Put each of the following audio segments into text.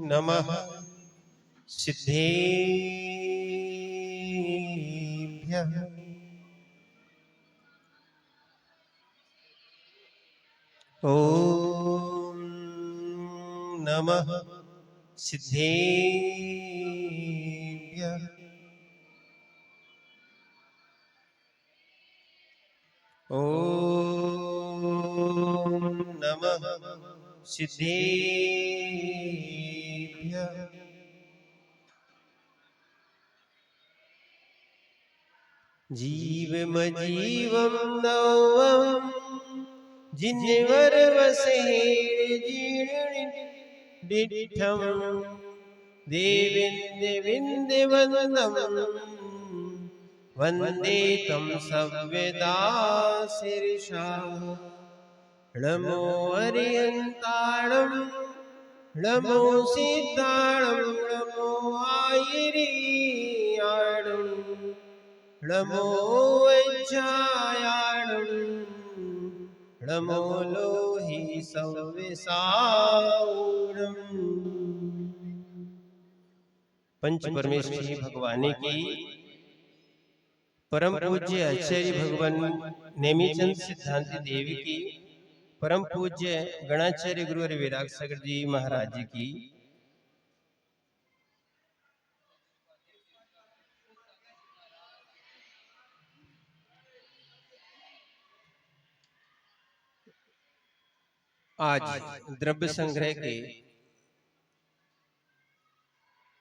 नमः सिद्धेभ्यः। ॐ नमः सिद्धेभ्यः। ॐ नमः सिद्धेभ्यः। जीवमजीवं नवं जिन्वरवसेर्जीर्णिडिठं देवीन्द्रविन्द्रवन्दनं वन्दे तं सव्यदा शीर्षा। नमो हरियन्ताणं नमो सिद्धाणं नमो आयिरीयाणं नमो वैच्छायाणं नमो लोहि सव्यसाऊणम्। पंच परमेश्वरी भगवान की परम पूज्य आचार्य भगवान नेमीचंद सिद्धांत देवी की परम पूज्य गणाचार्य गुरु विराग सागर जी महाराज जी की आज द्रव्य संग्रह के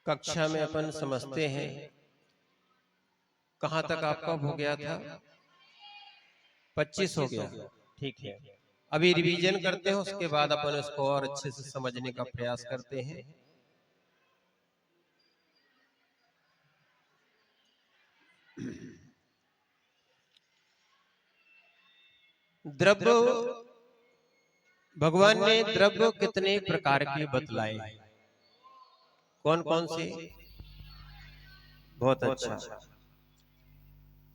कक्षा में अपन समझते हैं कहां तक आपका हो गया था। 25 हो गया, ठीक है। अभी रिवीजन करते हैं, उसके बाद अपन इसको और अच्छे से समझने का प्रयास करते हैं। द्रव्य, भगवान ने द्रव्य कितने प्रकार के बतलाए, कौन कौन से? बहुत अच्छा।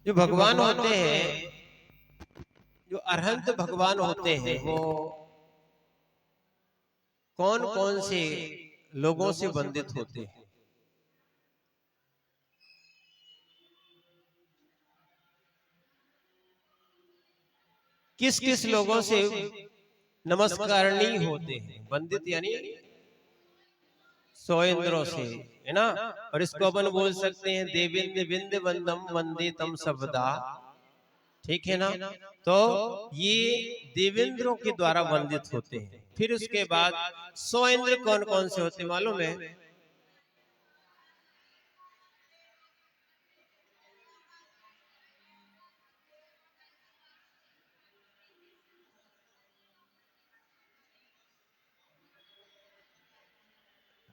जो भगवान होते हैं, जो अरहंत भगवान होते हैं, वो कौन कौन से लोगों से बंधित होते हैं? किस किस लोगों से नमस्कारणी होते हैं? बंधित यानी 100 इंद्रों से, है ना। और इसको अपन बोल सकते हैं देवेंद्र विंद वंदम वंदे तम सबदा, ठीक है ना। तो ये देवेंद्रों के द्वारा वंदित होते हैं। फिर उसके बाद 100 इंद्र कौन कौन से होते मालूम है?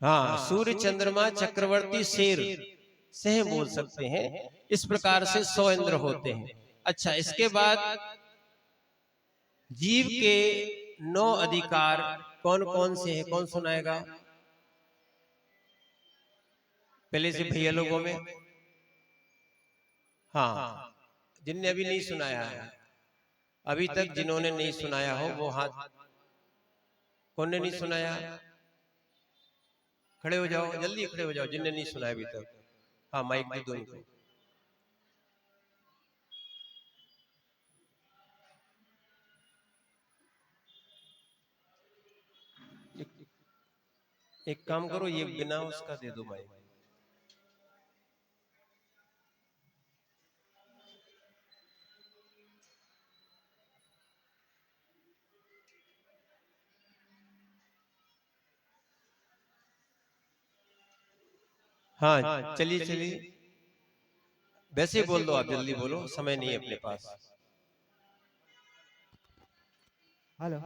हाँ, सूर्य चंद्रमा चक्रवर्ती शेर से बोल सकते हैं। इस प्रकार से 100 इंद्र होते हैं। अच्छा, इसके बाद जीव के 9 अधिकार कौन कौन से हैं? कौन सुनाएगा पहले से भैया लोगों में? हाँ, जिनने अभी नहीं सुनाया है, अभी तक जिन्होंने नहीं सुनाया हो वो हाथ, कौन ने नहीं सुनाया? खड़े हो जाओ, जल्दी खड़े हो जाओ जिनने नहीं सुनाया अभी तक। हाँ, माइक दे दो उनको। एक काम करो, ये बिना उसका दे दो माइक। हाँ, चलिए चलिए, वैसे बोल दो आप, जल्दी बोलो, समय नहीं है अपने पास। हेलो,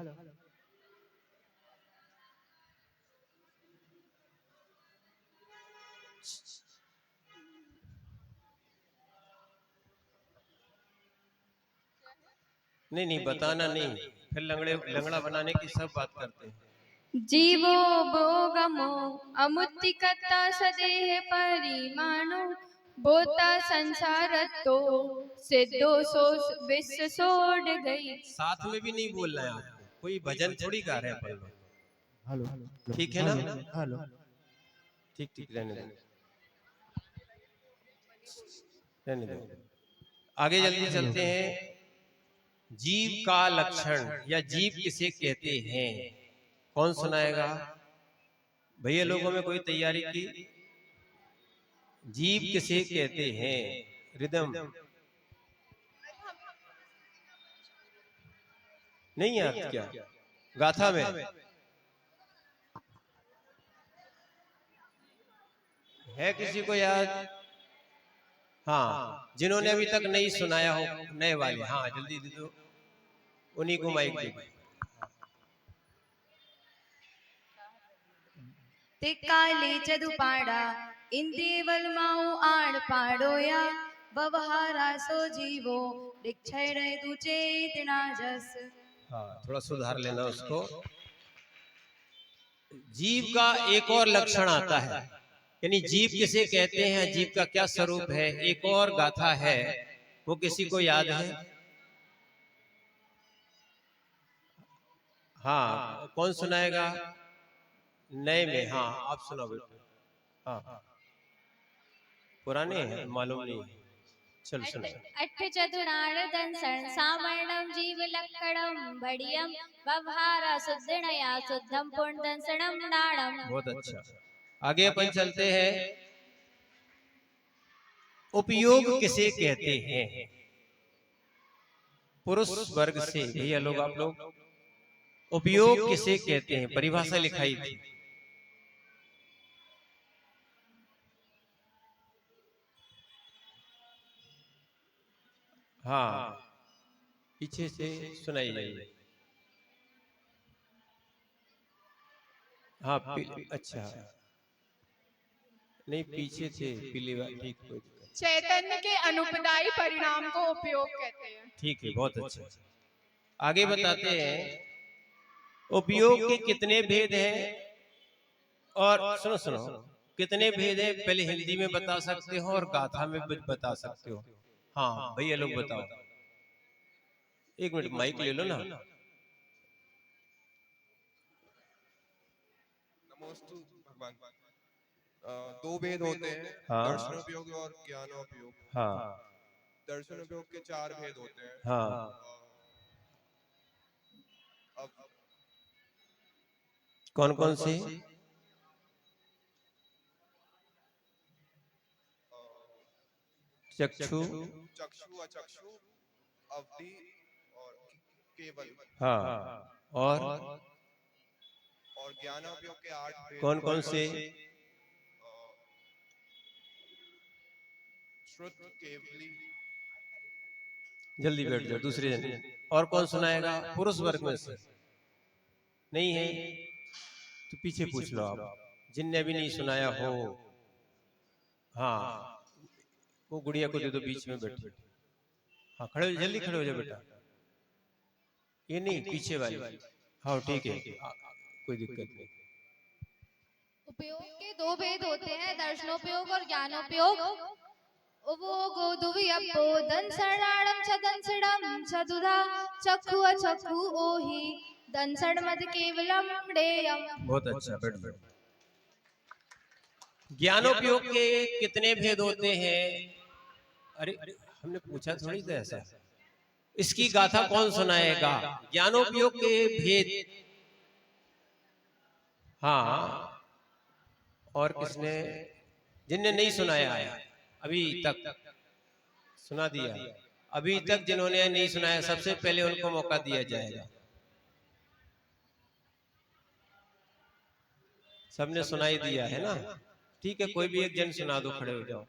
नहीं नहीं, बताना नहीं, फिर लंगड़ा बनाने की सब बात करते हैं। जीवो भोगमो अमुत्तिकता सदेह परिमाणो बोता संसार तो सिद्धो सो विश्व सोड गई। साथ में भी नहीं बोलना है आपको, कोई भजन थोड़ी गा रहे हैं अपन लोग, हेलो, ठीक है ना। हेलो, ठीक ठीक रहने दो, रहने दो। आगे जल्दी चलते हैं। जीव का लक्षण या जीव किसे कहते हैं, कौन सुनाएगा भैया? लोगों में कोई तैयारी की? जीव किसे कहते हैं? रिदम नहीं याद क्या? गाथा में है किसी को याद? हाँ, जिन्होंने अभी तक नहीं सुनाया हो, नए वाले, हाँ जल्दी दे दो, उन्हीं को माइक दे दो। ते काले चदुपाड़ा इंदेवल माऊ आड़ पाड़ोया व्यवहारा सो जीवो दिक्षय तु चेतना जस। हाँ, थोड़ा सुधार लेना उसको। जीव का एक और लक्षण आता है, यानी जीव किसे कहते हैं, जीव का क्या स्वरूप है, एक और गाथा है, वो किसी को याद है? हाँ, कौन सुनाएगा? नए में, हाँ आप सुनाओ बेटा। हाँ, पुराने हैं मालूम नहीं, चल सुनो। अट्ठ चतुराण दंसण सावर्णम जीव लक्कड़म बढ़ियम व्यवहारा शुद्धनया शुद्धम पूर्ण दंसणम नाणम। बहुत अच्छा। आगे अपन चलते हैं। उपयोग किसे कहते हैं? पुरुष वर्ग से भैया लोग, आप लोग उपयोग किसे कहते हैं, परिभाषा लिखाई थी। हाँ, पीछे से सुनाई जाइए। हाँ अच्छा, नहीं पीछे थे पीली वाली, ठीक, कोई दिक्कत नहीं। चैतन्य के अनुपदायी परिणाम को उपयोग कहते हैं। ठीक है, बहुत अच्छा। आगे बताते हैं, उपयोग के कितने भेद हैं? और सुनो सुनो, कितने भेद हैं पहले हिंदी में बता सकते हो और गाथा में भी बता सकते हो। हाँ भैया लोग बताओ, एक मिनट माइक ले लो ना। नमोस्तु भगवान। दो भेद होते हैं, हाँ। दर्शनोपयोग और ज्ञानोपयोग। हाँ दर्शनोपयोग के 4 भेद होते हैं। हाँ, अब कौन कौन से? चक्षु, चक्षु, अचक्षु, अवधि और केवल। हाँ, और ज्ञानोपयोग के 8 भेद। कौन कौन से? श्रुत, केवली। जल्दी बैठ जाओ, दूसरे जन। और कौन सुनाएगा पुरुष वर्ग में से? नहीं है तो पीछे पूछ लो आप, जिनने भी नहीं सुनाया हो। हाँ, वो गुड़िया को दे दो, बीच में बैठी। हाँ खड़े हो, जल्दी खड़े हो जाओ बेटा। ये नहीं, पीछे वाली। हाँ ठीक है, कोई दिक्कत नहीं। उपयोग के दो भेद होते हैं, दर्शनोपयोग और ज्ञानोपयोग। वो गोदुवियप्पो दंसणाणम छ दंसणम छदुधा चक्षु अचक्षु ओहि दंसण मद केवलम डेयम। बहुत अच्छा, बैठ जाओ। ज्ञानोपयोग के कितने भेद होते हैं? अरे हमने पूछा थोड़ी था ऐसा। इसकी गाथा कौन सुनाएगा? ज्ञानोपयोग के भेद। हाँ, और किसने, जिनने नहीं सुनाया है अभी तक, सुना दिया। अभी तक जिन्होंने नहीं सुनाया, सबसे पहले उनको मौका दिया जाएगा। सबने सुनाई दिया है ना? ठीक है, कोई भी एक जन सुना दो, खड़े हो जाओ।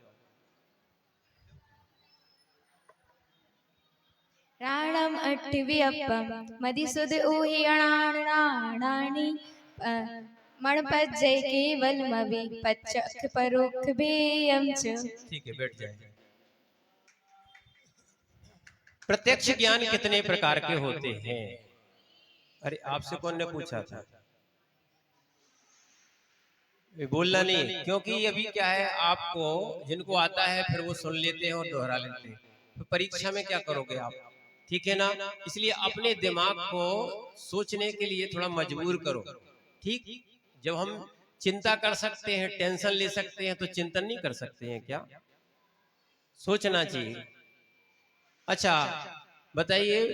राणम अट्ठवियप्पम मदिसुद ओहि अणाणानि मणपज्जय केवलमवि पच्चख परोक्ष भेयम च। ठीक है, बैठ जाए। प्रत्यक्ष ज्ञान कितने प्रकार के होते हैं? अरे आपसे कौन ने पूछा था? बोलना नहीं, क्योंकि अभी क्या है, आपको जिनको आता है फिर वो सुन लेते हैं और दोहरा लेते हैं, तो परीक्षा में क्या करोगे आप? ठीक है ना? इसलिए अपने दिमाग को सोचने के लिए थोड़ा मजबूर करो। ठीक, जब हम चिंता कर सकते हैं, टेंशन ले सकते हैं, तो चिंतन नहीं कर सकते हैं क्या? सोचना चाहिए। अच्छा बताइए,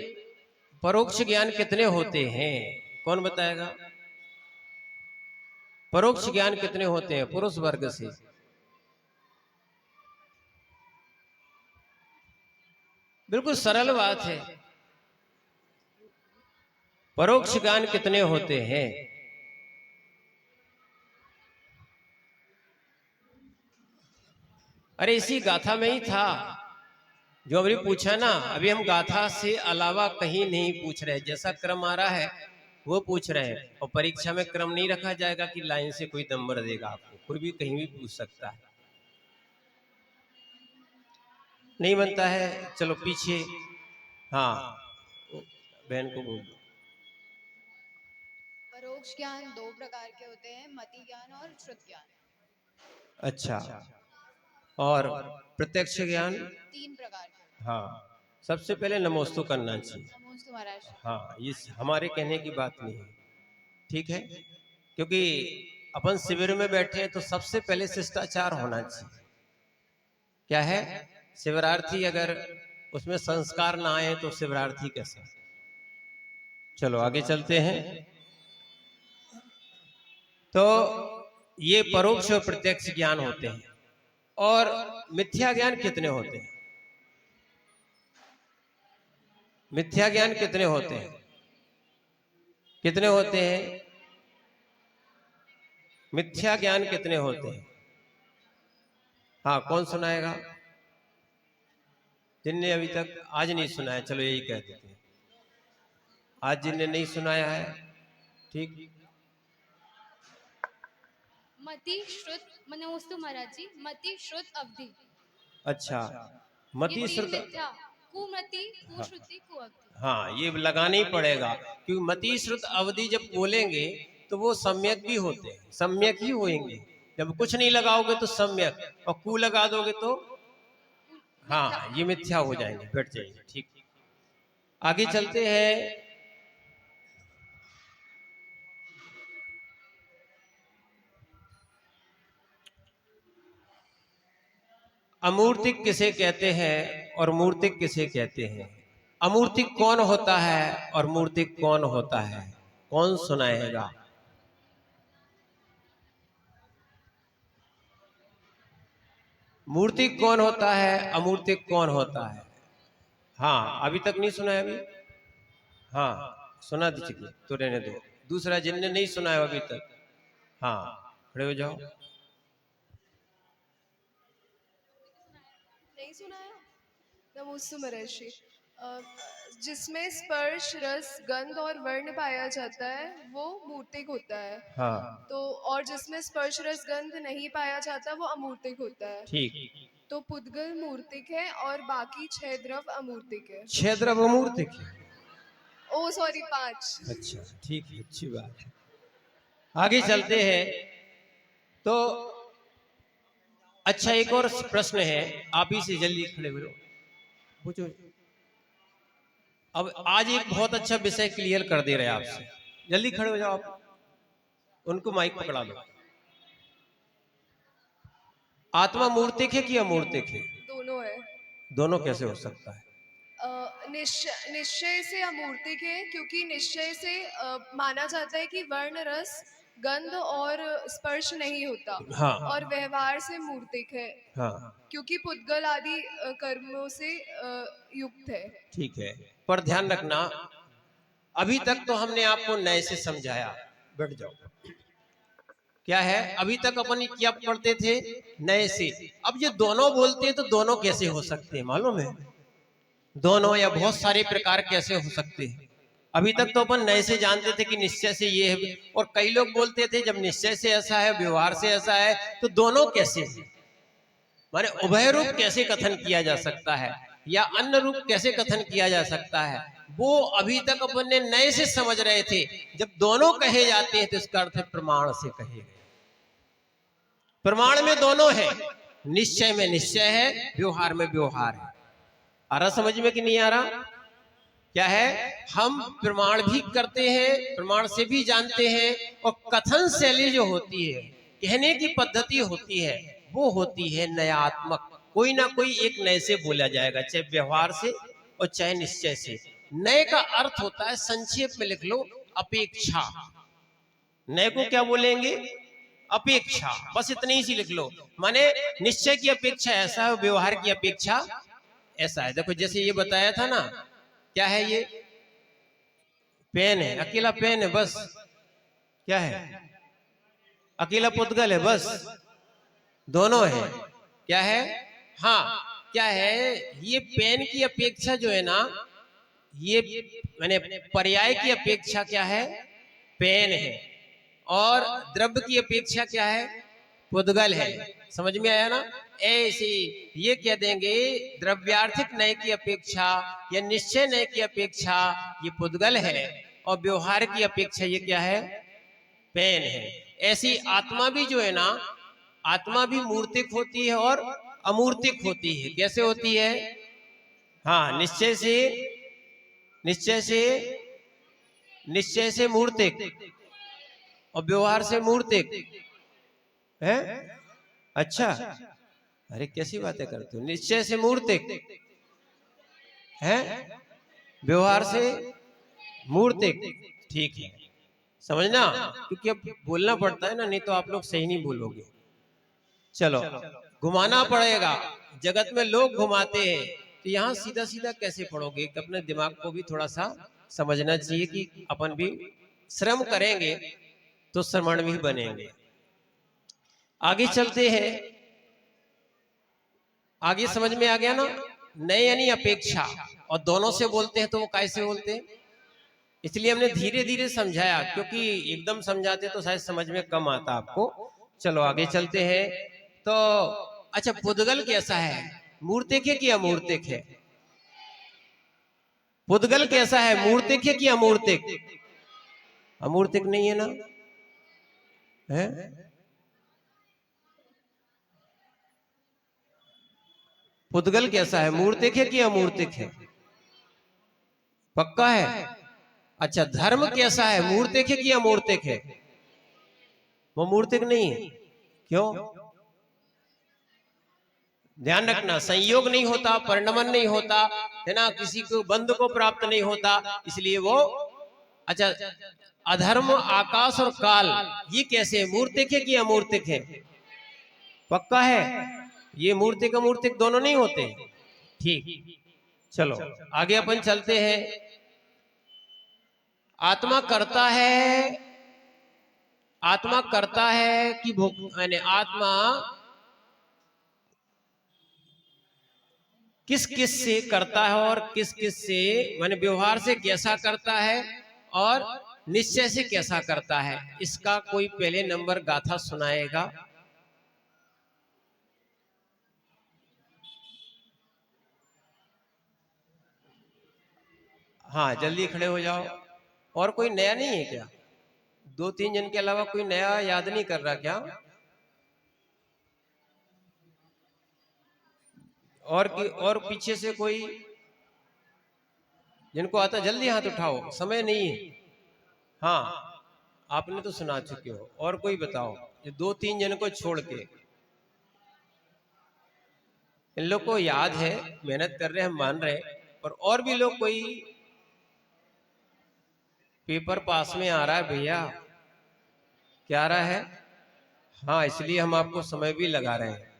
परोक्ष ज्ञान कितने होते हैं? कौन बताएगा? परोक्ष ज्ञान कितने होते हैं पुरुष वर्ग से? बिल्कुल सरल बात है। परोक्ष ज्ञान कितने होते हैं? अरे इसी गाथा में ही था जो अभी पूछा ना। अभी हम गाथा से अलावा कहीं नहीं पूछ रहे, जैसा क्रम आ रहा है वो पूछ रहे हैं। और परीक्षा में क्रम नहीं रखा जाएगा कि लाइन से कोई नंबर देगा आपको, कोई भी कहीं भी पूछ सकता है। नहीं बनता है, चलो पीछे। हाँ बहन को बोल दो। परोक्ष ज्ञान 2 प्रकार के होते हैं, मति ज्ञान और श्रुत ज्ञान। अच्छा, और प्रत्यक्ष ज्ञान? 3 प्रकार के। हाँ, सबसे पहले नमोस्तु करना चाहिए। नमोस्तु महाराज। हाँ, ये हमारे कहने की बात नहीं है, ठीक है? क्योंकि अपन शिविर में बैठे हैं तो सबसे पहले शिष्टाचार होना चाहिए। क्या है? शिविरार्थी अगर उसमें संस्कार ना आए तो शिविरार्थी कैसे? चलो आगे चलते हैं। तो ये परोक्ष और प्रत्यक्ष ज्ञान होते हैं। और मिथ्या ज्ञान कितने होते हैं? मिथ्या ज्ञान कितने होते हैं? कितने होते हैं? मिथ्या ज्ञान कितने होते हैं? हाँ, कौन सुनाएगा? जिनने अभी तक आज नहीं सुनाया, चलो यही कह देते हैं। आज जिनने नहीं सुनाया है, ठीक। मति श्रुत नमोस्तु महाराज जी। मति श्रुत अवधि। अच्छा, मति श्रुत, कुमति कुश्रुति कुअवधि। हाँ ये लगाना ही पड़ेगा, क्योंकि मति श्रुत अवधि जब बोलेंगे तो वो सम्यक भी होते हैं, सम्यक ही होंगे। जब कुछ नहीं लगाओगे तो सम्यक, और कु लगा दोगे तो हाँ ये मिथ्या हो जाएंगे, बैठ जाएंगे, ठीक। आगे चलते हैं। अमूर्तिक किसे कहते हैं और मूर्तिक किसे कहते हैं? अमूर्तिक कौन होता है और मूर्तिक कौन होता है? कौन सुनाएगा? मूर्तिक कौन होता है, अमूर्तिक कौन होता है? हाँ अभी तक नहीं सुना है अभी? हाँ सुना दीजिए तो रहने दो। दूसरा जिनने नहीं सुना है अभी तक, हाँ खड़े हो जाओ। नहीं सुनाया? नमोस्तु महर्षि। जिसमें स्पर्श रस गंध और वर्ण पाया जाता है वो मूर्तिक होता है। हाँ तो और जिसमें स्पर्श रस गंध नहीं पाया जाता वो अमूर्तिक होता है। ठीक। तो पुद्गल मूर्तिक है और बाकी 6 द्रव अमूर्तिक है। 6 द्रव अमूर्तिक है? ओ सॉरी 5। अच्छा ठीक है, अच्छी बात है। आगे चलते हैं। तो अच्छा एक और प्रश्न है, आप ही से जल्दी खड़े हो पूछो। अब आज एक बहुत अच्छा विषय क्लियर कर दे रहे हैं आपसे, जल्दी खड़े हो जाओ आप। उनको माइक पकड़ा लो। आत्मा मूर्तिक है कि अमूर्तिक है? दोनों है। दोनों कैसे हो सकता है? निश्चय से अमूर्तिक है, क्योंकि निश्चय से माना जाता है कि वर्ण रस गंध और स्पर्श नहीं होता। हाँ। और व्यवहार से मूर्तिक है। हाँ क्योंकि पुद्गल आदि कर्मों से युक्त है। ठीक है, पर ध्यान रखना अभी तक तो हमने आपको नए से समझाया। बैठ जाओ। क्या है, अभी तक अपन क्या पढ़ते थे? नए से। अब ये दोनों बोलते हैं तो दोनों कैसे हो सकते हैं मालूम है? दोनों या बहुत सारे प्रकार कैसे हो सकते हैं? अभी तक तो अपन नए से जानते थे कि निश्चय से ये है, और कई लोग बोलते थे जब निश्चय से ऐसा है व्यवहार से ऐसा है तो दोनों कैसे है? माने उभय रूप कैसे कथन किया जा सकता है या अन्य रूप कैसे कथन किया जा सकता है, वो अभी तक अपन ने नए से समझ रहे थे। जब दोनों कहे जाते हैं तो इसका अर्थ है प्रमाण से कहे गए। प्रमाण में दोनों है, निश्चय में निश्चय है, व्यवहार में व्यवहार है। आ रहा समझ में कि नहीं आ रहा? क्या है, हम प्रमाण भी करते हैं, प्रमाण से भी जानते हैं, और कथन शैली जो होती है कहने की पद्धति होती है वो होती है नयात्मक। कोई ना कोई एक नए से बोला जाएगा, चाहे व्यवहार से और चाहे निश्चय से। नए का अर्थ होता है, संक्षेप में लिख लो, अपेक्षा। नए को क्या बोलेंगे? अपेक्षा। बस इतनी ही सी लिख लो। माने निश्चय की अपेक्षा ऐसा है, व्यवहार की अपेक्षा ऐसा है। देखो जैसे ये बताया था ना, क्या है ये? पेन है, अकेला पेन है बस। क्या है? अकेला पुतगल है बस। दोनों है। क्या है? हाँ, क्या है? ये पेन की अपेक्षा जो है ना, ये मैंने पर्याय की अपेक्षा क्या है? पेन है। और द्रव्य की अपेक्षा क्या है? पुद्गल है। समझ में आया ना? ऐसे ये कह देंगे, द्रव्यार्थिक नय की अपेक्षा या निश्चय नय की अपेक्षा ये पुद्गल है, और व्यवहार की अपेक्षा ये क्या है? पेन है। ऐसी आत्मा भी जो है ना, आत्मा भी मूर्तिक होती है और अमूर्तिक होती है। कैसे होती है? हाँ, निश्चय से मूर्तिक और व्यवहार से मूर्तिक है। अच्छा, अरे कैसी बातें करते हो? निश्चय से मूर्तिक है, व्यवहार से मूर्तिक। ठीक है, समझना, क्योंकि अब बोलना पड़ता है ना, नहीं तो आप लोग सही नहीं बोलोगे। चलो, घुमाना पड़ेगा। जगत में लोग घुमाते हैं, तो यहाँ सीधा सीधा कैसे पढ़ोगे? अपने दिमाग को भी थोड़ा सा समझना चाहिए कि अपन भी श्रम करेंगे तो श्रमण भी बनेंगे। आगे चलते हैं। आगे समझ में आ गया ना? नए यानी अपेक्षा, और दोनों से बोलते हैं तो वो कैसे बोलते हैं? इसलिए हमने धीरे धीरे समझाया, क्योंकि एकदम समझाते तो शायद समझ में कम आता आपको। चलो आगे चलते हैं। तो अच्छा, पुद्गल कैसा है? मूर्तिक है कि अमूर्तिक है? पुद्गल कैसा है? मूर्तिक है कि अमूर्तिक? अमूर्तिक नहीं है ना? है? पुद्गल कैसा है? मूर्तिक है कि अमूर्तिक है? पक्का है? अच्छा, धर्म कैसा है? मूर्तिक है कि अमूर्तिक है? वो मूर्तिक नहीं है। क्यों? ध्यान रखना, संयोग नहीं होता, परिणमन नहीं होता, है ना, किसी को बंध को प्राप्त नहीं होता, इसलिए वो। अच्छा, अधर्म, आकाश और काल ये कैसे? मूर्तिक है कि अमूर्तिक है? पक्का है? ये मूर्तिक अमूर्तिक दोनों नहीं होते। ठीक, चलो आगे अपन चलते हैं। आत्मा करता है कि यानी आत्मा किस किस से करता है और किस किस से, माने व्यवहार से कैसा करता है और निश्चय से कैसा करता है? इसका कोई पहले नंबर गाथा सुनाएगा? हाँ, जल्दी खड़े हो जाओ। और कोई नया नहीं है क्या? 2-3 जन के अलावा कोई नया याद नहीं कर रहा क्या? और पीछे से कोई जिनको आता, जल्दी हाथ उठाओ, समय नहीं है। हाँ, आपने तो सुना चुके हो। और कोई बताओ, ये 2-3 जन को छोड़ के। इन लोग को याद है, मेहनत कर रहे हैं, हम मान रहे हैं, पर और भी लोग कोई पेपर पास में आ रहा है भैया? क्या आ रहा है? हाँ, इसलिए हम आपको समय भी लगा रहे हैं।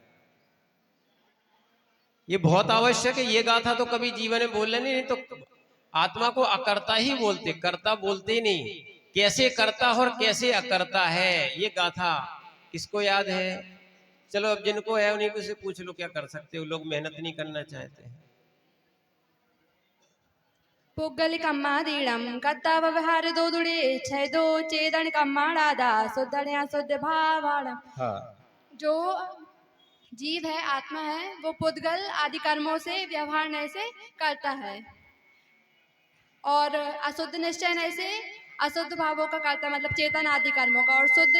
ये बहुत आवश्यक है। ये गाथा तो कभी जीवन में बोलने नहीं तो आत्मा को अकर्ता ही बोलते, कर्ता बोलते ही नहीं। कैसे करता और कैसे अकर्ता है, ये गाथा किसको याद है? चलो, अब जिनको है उन्हीं को से पूछ लो, क्या कर सकते हो? लोग मेहनत नहीं करना चाहते हैं। पुग्गलिकम्मादीडं कर्ता व्यवहार दो दुड़े छह दो चेदन कम्माड़ादा शुद्धण्या शुद्ध भावाणम। हाँ, जो जीव है, आत्मा है, वो पुद्गल आदि कर्मों से व्यवहार नय से करता है, और अशुद्ध निश्चय नय से अशुद्ध भावों का करता है, मतलब चेतन आदि कर्मों का, और शुद्ध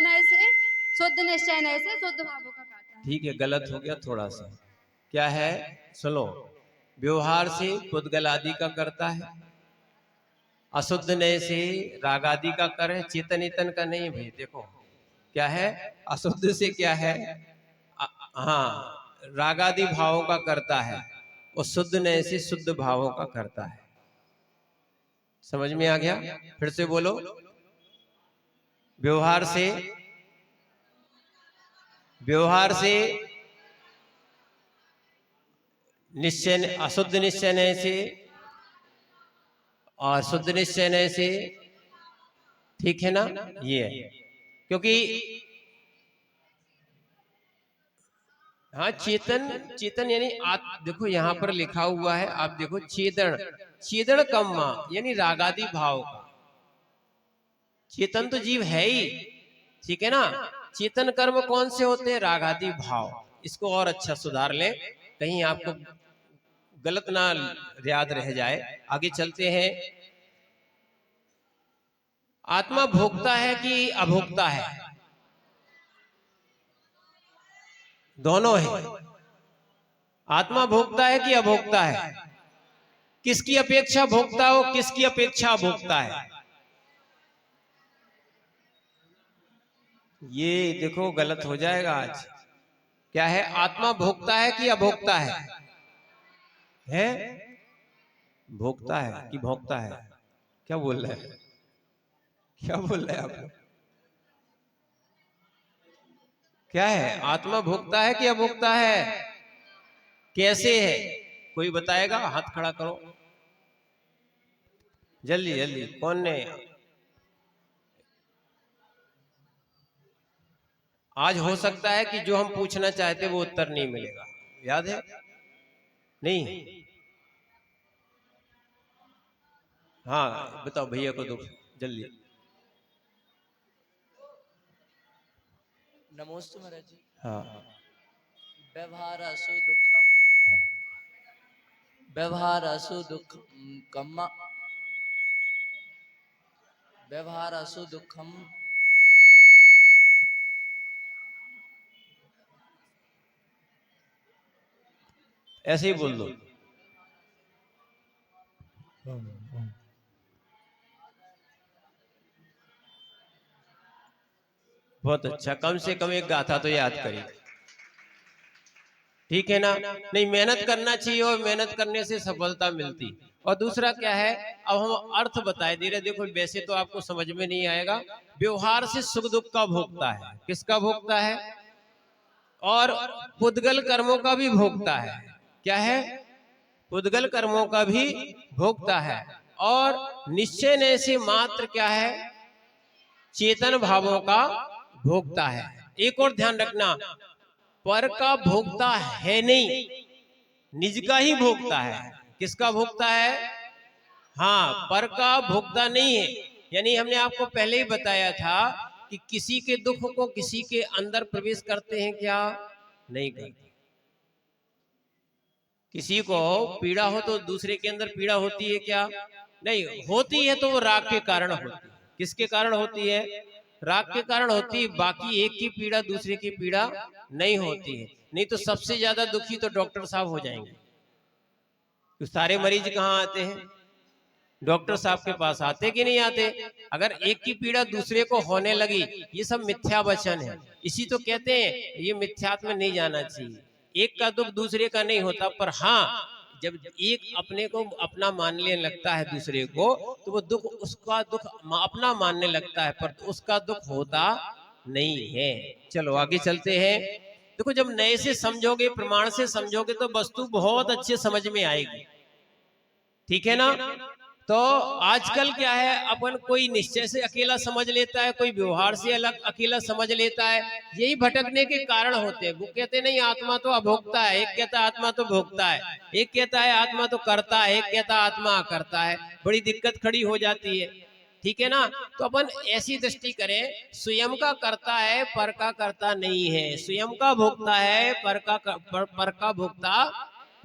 निश्चय नय से शुद्ध भावों का करता है। ठीक है, गलत हो गया थोड़ा सा। क्या है? सुनो, व्यवहार से पुद्गल आदि का करता है, अशुद्ध नय से राग आदि का कर है, चेतन इतन का नहीं। भाई देखो क्या है? अशुद्ध से क्या है? हाँ, रागादि भावों का करता है, और शुद्ध नए से शुद्ध भावों का करता है। समझ में आ गया? फिर से बोलो। व्यवहार से निश्चय, अशुद्ध निश्चय नए से और शुद्ध निश्चय नए से, ठीक है ना? ये है, क्योंकि हाँ, चेतन यानी देखो यहां पर लिखा हुआ है, आप देखो, चेदन कम्मा यानी रागादि भाव का। चेतन तो जीव है ही, ठीक है ना? चेतन कर्म कौन से होते हैं? रागादि भाव। इसको और अच्छा सुधार ले, कहीं आपको गलत ना याद रह जाए। आगे चलते हैं। आत्मा भोक्ता है कि अभोक्ता है? दोनों है। आत्मा भोक्ता है कि अभोक्ता है? किसकी अपेक्षा भोक्ता हो, किसकी अपेक्षा अभोक्ता है? ये देखो गलत हो जाएगा आज। क्या है? आत्मा भोक्ता है कि अभोक्ता है? है? भोक्ता है कि भोक्ता है? क्या बोल रहे हैं? क्या बोल रहे हैं आप? क्या है? आत्मा भोक्ता है कि अभोक्ता है? कैसे है? कोई बताएगा? हाथ खड़ा करो जल्दी जल्दी। कौन ने? आज हो सकता है कि जो हम पूछना चाहते वो उत्तर नहीं मिलेगा, याद है? नहीं? हाँ बताओ, भैया को दो जल्दी। नमोस्तु महाराज जी। हाँ। व्यवहारासु दुःखम, व्यवहारासु दुःखम, व्यवहारासु दुःखम, ऐसे ही बोल दो। बहुत अच्छा, कम से कम एक गाथा तो याद करिए, ठीक है ना? नहीं, मेहनत करना चाहिए और मेहनत करने से सफलता मिलती। और दूसरा क्या है, अब हम अर्थ बताए दे रहे। देखो वैसे तो आपको समझ में नहीं आएगा। व्यवहार से सुख दुख का भोगता है। किसका भोगता है? और पुद्गल कर्मों का भी भोगता है। क्या है? पुद्गल कर्मों का भी भोगता है। और निश्चय ने से मात्र क्या है? चेतन भावों का भोगता है। एक और ध्यान रखना, पर का भोगता है नहीं, निज का ही भोगता है। किसका भोगता है? हाँ, पर का भोगता नहीं है। यानी हमने आपको पहले ही बताया था कि किसी के दुख को किसी के अंदर प्रवेश करते हैं क्या? नहीं करते। किसी को पीड़ा हो तो दूसरे के अंदर पीड़ा होती है क्या? नहीं होती है। तो वो राग के कारण होती है। किसके कारण होती है? राग के कारण होती है। बाकी एक की पीड़ा दूसरे की पीड़ा नहीं होती है। नहीं तो सबसे ज्यादा दुखी तो डॉक्टर साहब हो जाएंगे। तो सारे मरीज कहाँ आते हैं? डॉक्टर साहब के पास आते कि नहीं आते? अगर एक की पीड़ा दूसरे को होने लगी, ये सब मिथ्या वचन है। इसी तो कहते हैं ये मिथ्यात्व में नहीं जाना चाहिए। एक का दुख दूसरे का नहीं होता, पर हाँ जब एक अपने को अपना मानने लगता है दूसरे को, तो वो दुख उसका दुख अपना मानने लगता है, पर उसका दुख होता नहीं है। चलो आगे चलते हैं। देखो जब नए से समझोगे, प्रमाण से समझोगे, तो वस्तु बहुत अच्छे समझ में आएगी, ठीक है ना? तो आजकल क्या है, अपन कोई निश्चय से अकेला समझ लेता है, कोई व्यवहार से अलग अकेला समझ लेता है। यही भटकने के कारण होते हैं। वो कहते नहीं आत्मा तो अभोक्ता है, एक कहता है आत्मा तो भोक्ता है, एक कहता है आत्मा तो करता है, एक कहता है आत्मा करता है। बड़ी दिक्कत खड़ी हो जाती है, ठीक है ना? तो अपन ऐसी दृष्टि करें, स्वयं का करता है, पर का करता नहीं है। स्वयं का भोक्ता है, पर का भोक्ता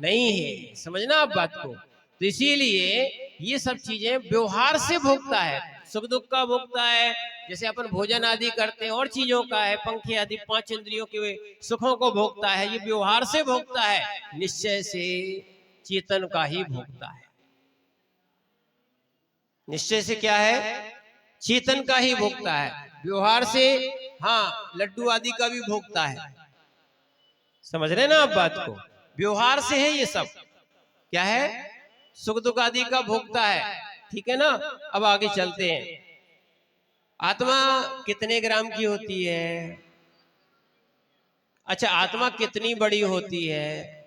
नहीं है। समझना आप बात को। तो इसीलिए ये सब चीजें व्यवहार से भोगता है। सुख दुख का भोगता है, जैसे अपन भोजन आदि करते हैं, और चीजों का है, पंखे आदि 5 इंद्रियों के सुखों को भोगता है। ये व्यवहार से भोगता है, निश्चय से चेतन का ही भोगता है। निश्चय से क्या है? चेतन का ही भोगता है। व्यवहार से हाँ, लड्डू आदि का भी भोगता है। समझ रहे ना आप बात को? व्यवहार से है ये सब। क्या है? सुख दुख आदि का भोगता है। ठीक है ना? अब आगे चलते हैं। आत्मा कितने ग्राम की होती है? अच्छा, आत्मा कितनी बड़ी होती है?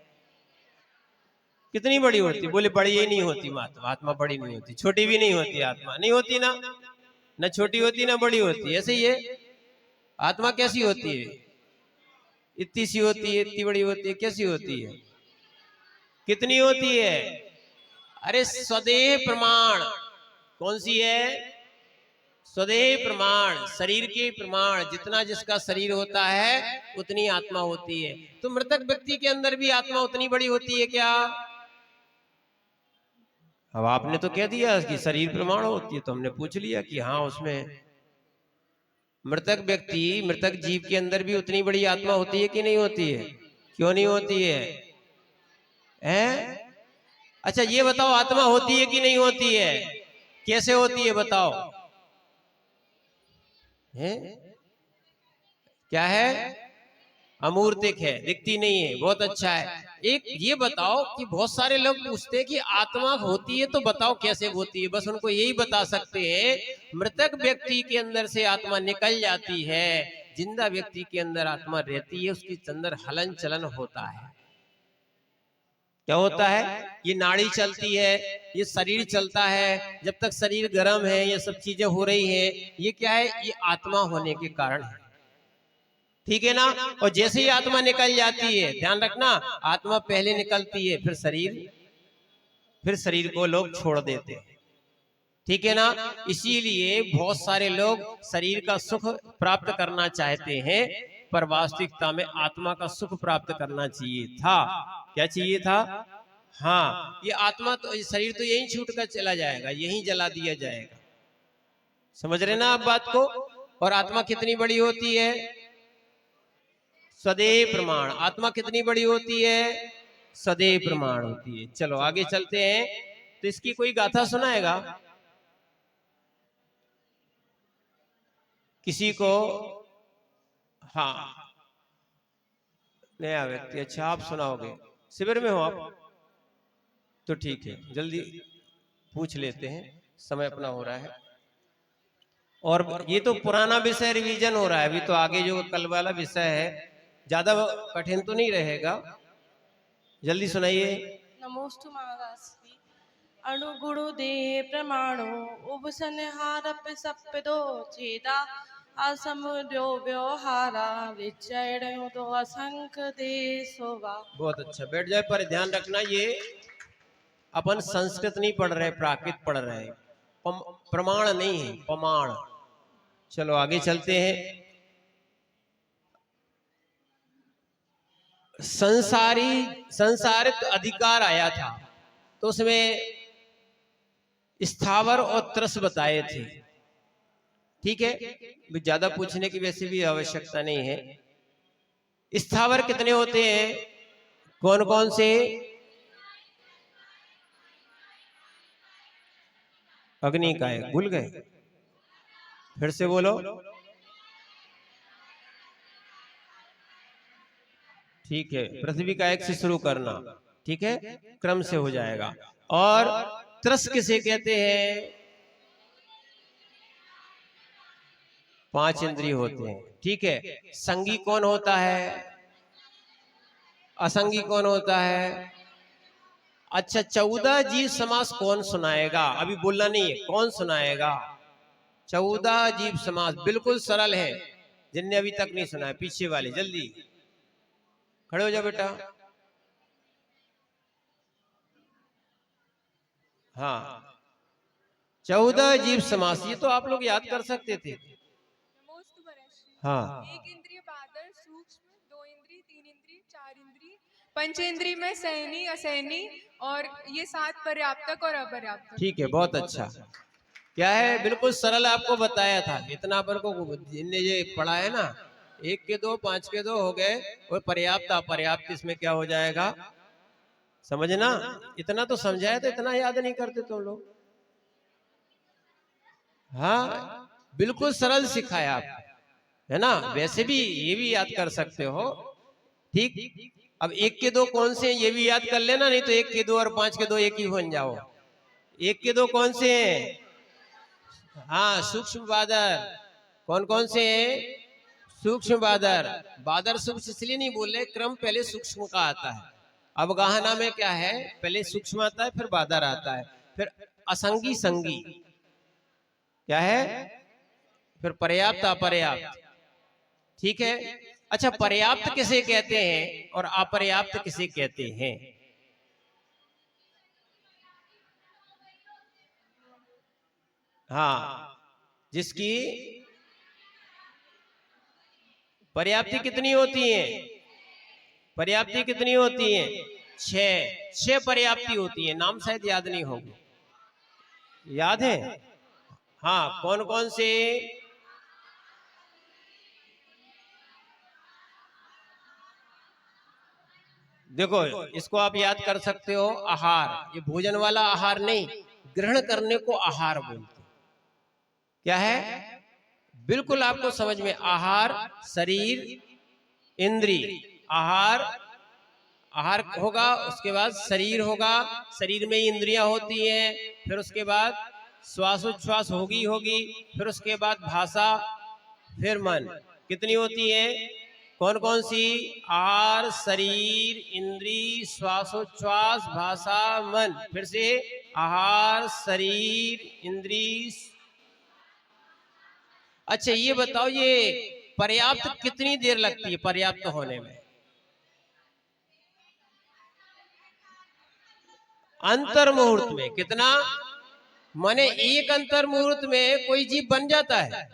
कितनी बड़ी होती है? बोले बड़ी ही नहीं होती आत्मा। आत्मा बड़ी नहीं होती, छोटी भी नहीं होती। आत्मा नहीं होती ना, न छोटी होती ना बड़ी होती। ऐसे ही है आत्मा। कैसी होती है? इतनी सी होती है, इतनी बड़ी होती है, कैसी होती है? कितनी होती है? अरे स्वदेह प्रमाण। कौन सी है? स्वदेह प्रमाण, शरीर के प्रमाण। जितना जिसका शरीर होता है उतनी आत्मा होती है। तो मृतक व्यक्ति के अंदर भी आत्मा उतनी बड़ी होती है क्या? अब आपने तो कह दिया कि शरीर प्रमाण होती है, तो हमने पूछ लिया कि हाँ, उसमें मृतक व्यक्ति, मृतक जीव के अंदर भी उतनी बड़ी आत्मा होती है कि नहीं होती है? क्यों नहीं होती है? हैं? अच्छा ये बताओ, आत्मा होती है कि नहीं होती है? कैसे होती है बताओ? हैं? क्या है? अमूर्तिक है, दिखती नहीं है। बहुत अच्छा है। एक ये बताओ कि बहुत सारे लोग पूछते हैं कि आत्मा होती है तो बताओ कैसे होती है। बस उनको यही बता सकते हैं, मृतक व्यक्ति के अंदर से आत्मा निकल जाती है, जिंदा व्यक्ति के अंदर आत्मा रहती है, उसके अंदर हलन चलन होता है। क्या होता है? ये नाड़ी चलती है, ये शरीर चलता है। जब तक शरीर गर्म है, ये सब चीजें हो रही है, ये क्या है? ये आत्मा होने के कारण है। ठीक है ना? और जैसे ही आत्मा निकल जाती है, ध्यान रखना, आत्मा पहले निकलती है, फिर शरीर को लोग छोड़ देते हैं। ठीक है ना? इसीलिए बहुत सारे लोग शरीर का सुख प्राप्त करना चाहते हैं, पर वास्तविकता में आत्मा का सुख प्राप्त करना चाहिए था। क्या चाहिए था? हाँ, ये आत्मा तो, शरीर तो यहीं छूट कर चला जाएगा, यहीं जला दिया जाएगा। समझ रहे ना आप बात को? और आत्मा कितनी बड़ी होती है? स्वदेह प्रमाण। आत्मा कितनी बड़ी होती है? स्वदेह प्रमाण होती है। चलो आगे चलते हैं। तो इसकी कोई गाथा सुनाएगा किसी को? हाँ, नया व्यक्ति। अच्छा, आप सुनाओगे? शिविर में हो आप? तो ठीक है, जल्दी पूछ लेते हैं, समय अपना हो रहा है। और ये तो पुराना विषय रिवीजन हो रहा है। अभी तो आगे जो कल वाला विषय है ज्यादा कठिन तो नहीं रहेगा। जल्दी सुनाइए। नमोस्तु महाराष्ट्री अणुगुणु देह प्रमाणो उपसंहारप सप्पदो चेदा असमुद्यो व्यवहारा विचरणो तो असंख्य देशोवा। बहुत अच्छा, बैठ जाए। पर ध्यान रखना, ये अपन संस्कृत नहीं पढ़ रहे, प्राकृत पढ़ रहे हैं। प्रमाण नहीं है, प्रमाण। चलो आगे चलते हैं। संसारिक अधिकार आया था, तो उसमें स्थावर और त्रस बताए थे। ठीक है, ज्यादा पूछने की वैसे भी आवश्यकता नहीं है। स्थावर कितने होते हैं? कौन कौन से? अग्नि का है, भूल गए? फिर से बोलो। ठीक है, पृथ्वी का एक से शुरू करना। ठीक है, क्रम से हो जाएगा। और त्रस किसे कहते हैं? 5 इंद्रिय होते हैं। ठीक है, संगी कौन होता है? असंगी कौन होता है? अच्छा, 14 जीव समास कौन सुनाएगा? अभी बोलना नहीं है, कौन सुनाएगा? 14 जीव समास बिल्कुल सरल है। जिनने अभी तक नहीं सुना है, पीछे वाले जल्दी खड़े हो जाओ बेटा। हाँ, 14 जीव समास, ये तो आप लोग याद कर सकते थे। हाँ, एक इंद्रिय बादल सूक्ष्म, 2 इंद्रिय, 3 इंद्रिय, 4 इंद्रिय, पंचेंद्रिय में सहनी असहनी, और ये 7 पर्याप्तक और अपर्याप्तक। ठीक है, बहुत अच्छा। क्या है? बिल्कुल सरल आपको बताया था। इतना अपन को जिनने ये पढ़ा है ना, 1 के 2, 5 के 2 हो गए, और पर्याप्त अपर्याप्त इसमें क्या हो जाएगा? समझना। इतना तो समझाया, तो इतना याद नहीं करते तुम लोग। हाँ, बिल्कुल सरल सिखाया आप। है ना। वैसे भी ये भी याद कर सकते हो, ठीक। अब 1 के 2 कौन से हैं ये भी याद कर लेना, नहीं तो 1 के 2 और 5 के 2 एक ही बन जाओ। 1 के 2 कौन से हैं? हाँ, सूक्ष्म बादर। कौन कौन से हैं? सूक्ष्म बादर। बादर सूक्ष्म इसलिए नहीं बोल रहे, क्रम पहले सूक्ष्म का आता है। अवगाहना में क्या है, पहले सूक्ष्म आता है फिर बादर आता है, फिर असंगी संगी क्या है, फिर पर्याप्त अपर्याप्त, ठीक है। अच्छा, पर्याप्त किसे कहते हैं और अपर्याप्त किसे कहते हैं? हाँ, जिसकी पर्याप्ति कितनी होती है? पर्याप्ति कितनी होती है? 6 पर्याप्ति होती है। नाम शायद याद नहीं होगी, याद है? हाँ, कौन कौन से? देखो, इसको आप याद कर सकते हो। आहार, ये भोजन वाला आहार नहीं, ग्रहण करने को आहार बोलते। क्या है? बिल्कुल आपको समझ में। आहार शरीर इंद्रिय, आहार आहार होगा, उसके बाद शरीर होगा, शरीर में इंद्रियां होती हैं, फिर उसके बाद श्वासोच्छ्वास होगी, फिर उसके बाद भाषा, फिर मन। कितनी होती है? कौन कौन सी? आहार शरीर इंद्रिय श्वासोच्छ्वास भाषा मन। फिर से आहार शरीर इंद्रिय। अच्छा, ये बताओ, ये पर्याप्त कितनी देर लगती है पर्याप्त होने में? अंतर मुहूर्त में। कितना? माने एक अंतर मुहूर्त में कोई जीव बन जाता है?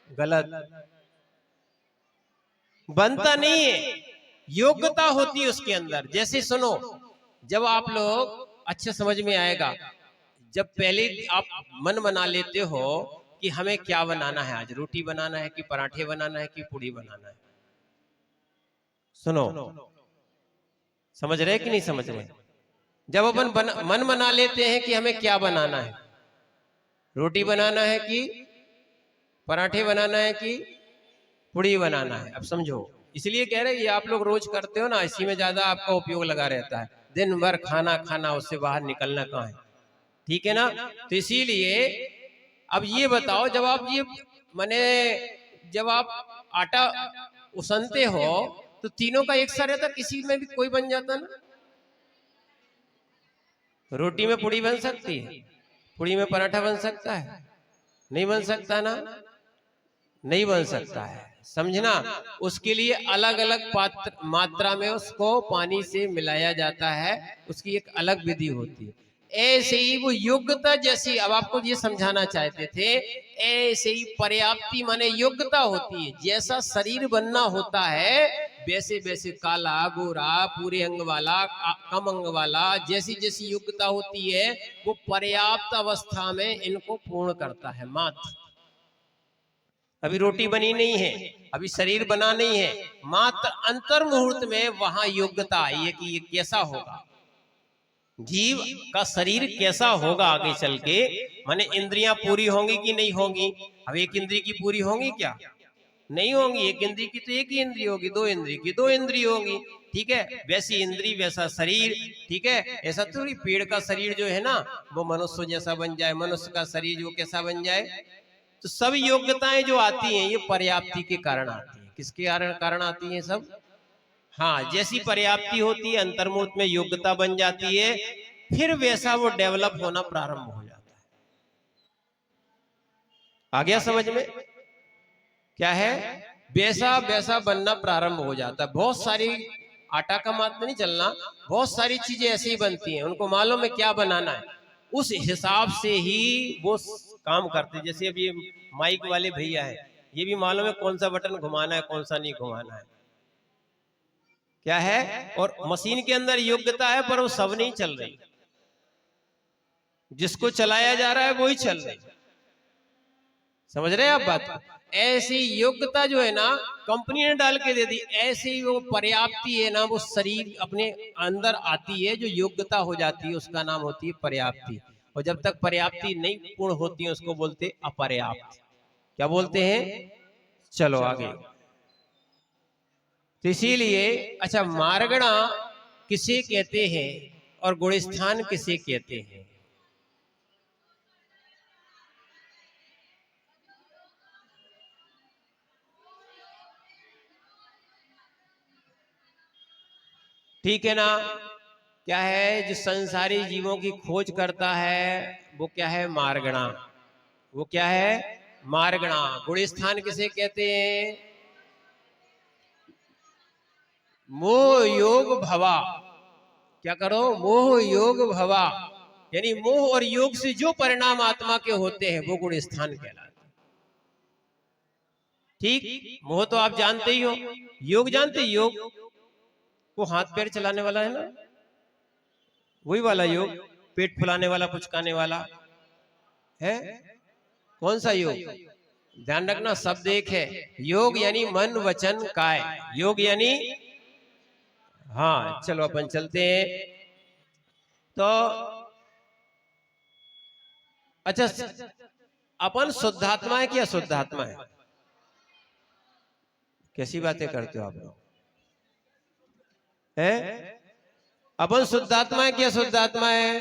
गलत, बनता नहीं है, योग्यता होती है उसके अंदर। जैसे सुनो, जब आप लोग, अच्छे समझ में आएगा, जब पहले आप मन बना लेते हो कि हमें क्या बनाना है आज, रोटी बनाना है कि पराठे बनाना है कि पूड़ी बनाना है। सुनो, समझ रहे कि नहीं समझ रहे? जब अपन मन बना लेते हैं कि हमें क्या बनाना है, रोटी बनाना है कि पराठे बनाना है कि पूड़ी बनाना है। अब समझो, इसलिए कह रहे ये आप लोग रोज करते हो ना, इसी में ज्यादा आपका उपयोग लगा रहता है। दिन भर खाना खाना, उससे बाहर निकलना कहाँ है? ठीक है ना। तो इसीलिए अब ये बताओ, जब आप ये माने जब आप आटा उसनते हो तो तीनों का एक सा रहता, किसी में भी कोई बन जाता ना। रोटी में पूड़ी बन सकती है, पूड़ी में पराठा बन सकता है? नहीं बन सकता ना, नहीं बन सकता है। समझना, उसके लिए अलग अलग मात्रा में उसको पानी से मिलाया जाता है, उसकी एक अलग विधि होती है। ऐसे ही वो योग्यता जैसी, अब आपको ये समझाना चाहते थे, ऐसे ही पर्याप्ति माने योग्यता होती है। जैसा शरीर बनना होता है, वैसे वैसे काला गोरा पूरे अंग वाला कम अंग वाला, जैसी जैसी योग्यता होती है, वो पर्याप्त अवस्था में इनको पूर्ण करता है। मात्र अभी रोटी बनी नहीं है, अभी शरीर बना नहीं है, मात्र अंतर मुहूर्त में वहां योग्यता आई है कि ये कैसा होगा, जीव का शरीर कैसा होगा आगे चल के। माने इंद्रियां पूरी होंगी कि नहीं होंगी? अब एक इंद्रिय की पूरी होंगी क्या? नहीं होंगी। एक इंद्रिय की तो एक ही इंद्रिय होगी, दो इंद्रिय की दो इंद्रिय होगी, ठीक है। वैसी इंद्रिय वैसा शरीर, ठीक है। ऐसा थोड़ी पेड़ का शरीर जो है ना वो मनुष्य जैसा बन जाए, मनुष्य का शरीर जो कैसा बन जाए। तो सब योग्यताएं जो आती हैं ये पर्याप्ति के कारण आती है। किसके कारण आती है सब? हाँ, जैसी पर्याप्ति होती है अंतर्मुहूर्त में योग्यता बन जाती है, फिर वैसा वो डेवलप होना प्रारंभ हो जाता है। आ गया समझ में? क्या है? वैसा वैसा बनना प्रारंभ हो जाता है। बहुत सारी, आटा का मात्र नहीं चलना, बहुत सारी चीजें ऐसी ही बनती हैं, उनको मालूम है क्या बनाना है, उस हिसाब से ही वो काम करते। जैसे अब ये माइक वाले भैया है, ये भी मालूम है कौन सा बटन घुमाना है कौन सा नहीं घुमाना है, क्या है। और मशीन के अंदर योग्यता है पर वो सब नहीं चल रही, जिसको चलाया जा रहा है वही चल रही। समझ रहे हैं आप बात? ऐसी योग्यता जो है ना कंपनी ने डाल के दे दी, ऐसी वो पर्याप्ति है ना वो शरीर अपने अंदर आती है, जो योग्यता हो जाती है उसका नाम होती है पर्याप्ति। और जब तक पर्याप्ति नहीं पूर्ण होती है उसको बोलते अपर्याप्त। क्या बोलते हैं? चलो आगे। तो इसीलिए अच्छा, मारगणा किसे कहते हैं और गुणस्थान किसे कहते हैं? ठीक है ना? क्या है, जो संसारी जीवों की खोज करता है वो क्या है? मारगणा। वो क्या है? मारगणा। गुणस्थान किसे कहते हैं? मोह योग भवा। क्या करो? मोह योग भवा, यानी मोह और योग से जो परिणाम आत्मा के होते हैं वो गुणस्थान कहलाते हैं। ठीक, मोह तो आप जानते ही हो। योग जानते? योग वो हाथ पैर चलाने वाला है ना, वही वाला योग, पेट फुलाने वाला, पुचकाने वाला है। कौन सा योग? ध्यान रखना, शब्द एक है। योग यानी मन वचन काय। योग यानी, हाँ चलो अपन चलते हैं। तो अच्छा, अपन शुद्धात्मा है कि अशुद्धात्मा है? कैसी बातें करते हो आप लोग? है अपन शुद्धात्मा है कि अशुद्धात्मा है?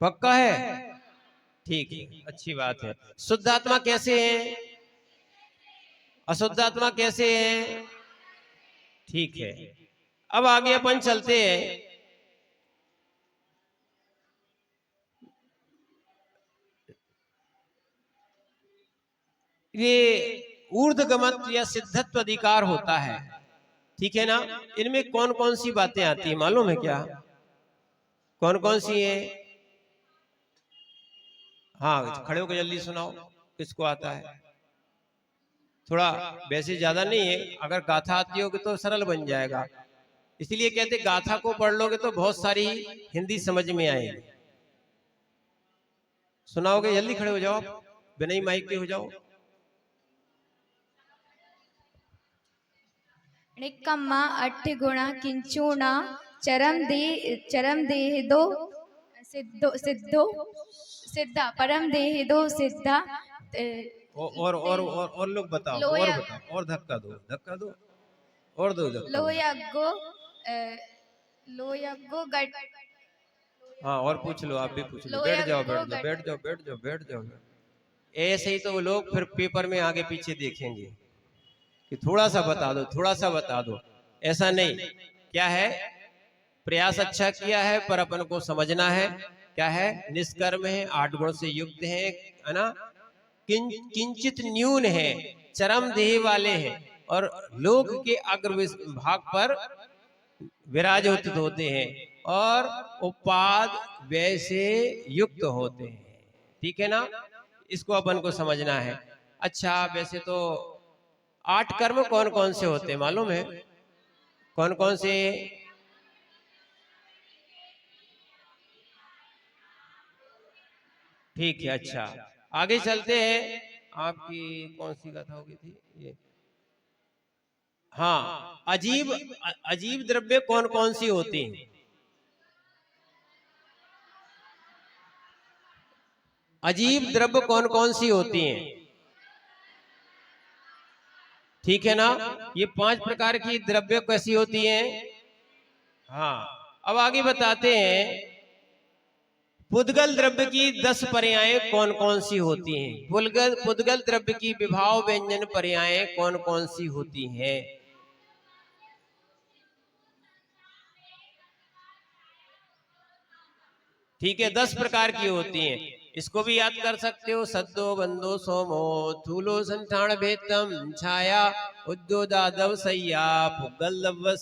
पक्का है? ठीक है, अच्छी बात है। शुद्धात्मा कैसे है? अशुद्धात्मा कैसे है? ठीक है, अब आगे अपन चलते हैं। ये ऊर्ध्वगमन या सिद्धत्व अधिकार होता है, ठीक है ना? इनमें कौन कौन सी बातें आती है मालूम है क्या? कौन कौन सी है? हाँ, खड़े होकर जल्दी सुनाओ, किसको आता है? थोड़ा, वैसे ज्यादा नहीं है, अगर गाथा आती होगी तो सरल बन जाएगा। इसलिए कहते गाथा को पढ़ लोगे तो बहुत सारी हिंदी समझ में आएगी। सुनाओगे? जल्दी खड़े हो जाओ, बिना ही माइक के हो जाओ। निकम्मा अट्ठ गुणा किंचुना चरम देह दो सिद्धा परम देह दो सिद्धा। और लोग बताओ, और बताओ, और धक्का दो और दो धक्का। लोयगो गट। हाँ, और पूछ लो, आप भी पूछ लो। बैठ जाओ। ऐसे ही तो वो लोग फिर पेपर में आगे पीछे देखेंगे कि थोड़ा सा बता दो। ऐसा नहीं, क्या है, प्रयास अच्छा किया है पर अपन को समझना है क्या है, निष्कर्म है, 8 गुण से युक्त है ना, किंचित न्यून है, चरम देह वाले हैं और लोक के अग्र भाग पर विराजित होते हैं और उपाद वैसे युक्त होते हैं। ठीक है ना? इसको अपन को समझना है। अच्छा, वैसे तो 8 कर्म कौन कौन से होते हैं मालूम है? कौन कौन से? ठीक है, अच्छा आगे चलते हैं। आपकी कौन सी कथा होगी थी ये? हाँ, अजीब द्रव्य कौन कौन सी होती हैं? अजीब द्रव्य कौन कौन सी होती हैं? ठीक है ना? ये 5 प्रकार की द्रव्य कैसी होती हैं? हाँ, अब आगे बताते हैं। पुद्गल द्रव्य की 10 पर्यायें कौन कौन सी होती हैं? पुद्गल द्रव्य की विभाव व्यंजन पर्यायें कौन कौन सी होती हैं? ठीक है, 10 प्रकार की होती हैं। इसको भी याद कर सकते हो। सद्दो बंदो सोमो थूलो संठान भेतम छाया उद्दो दादव सैया पुगल।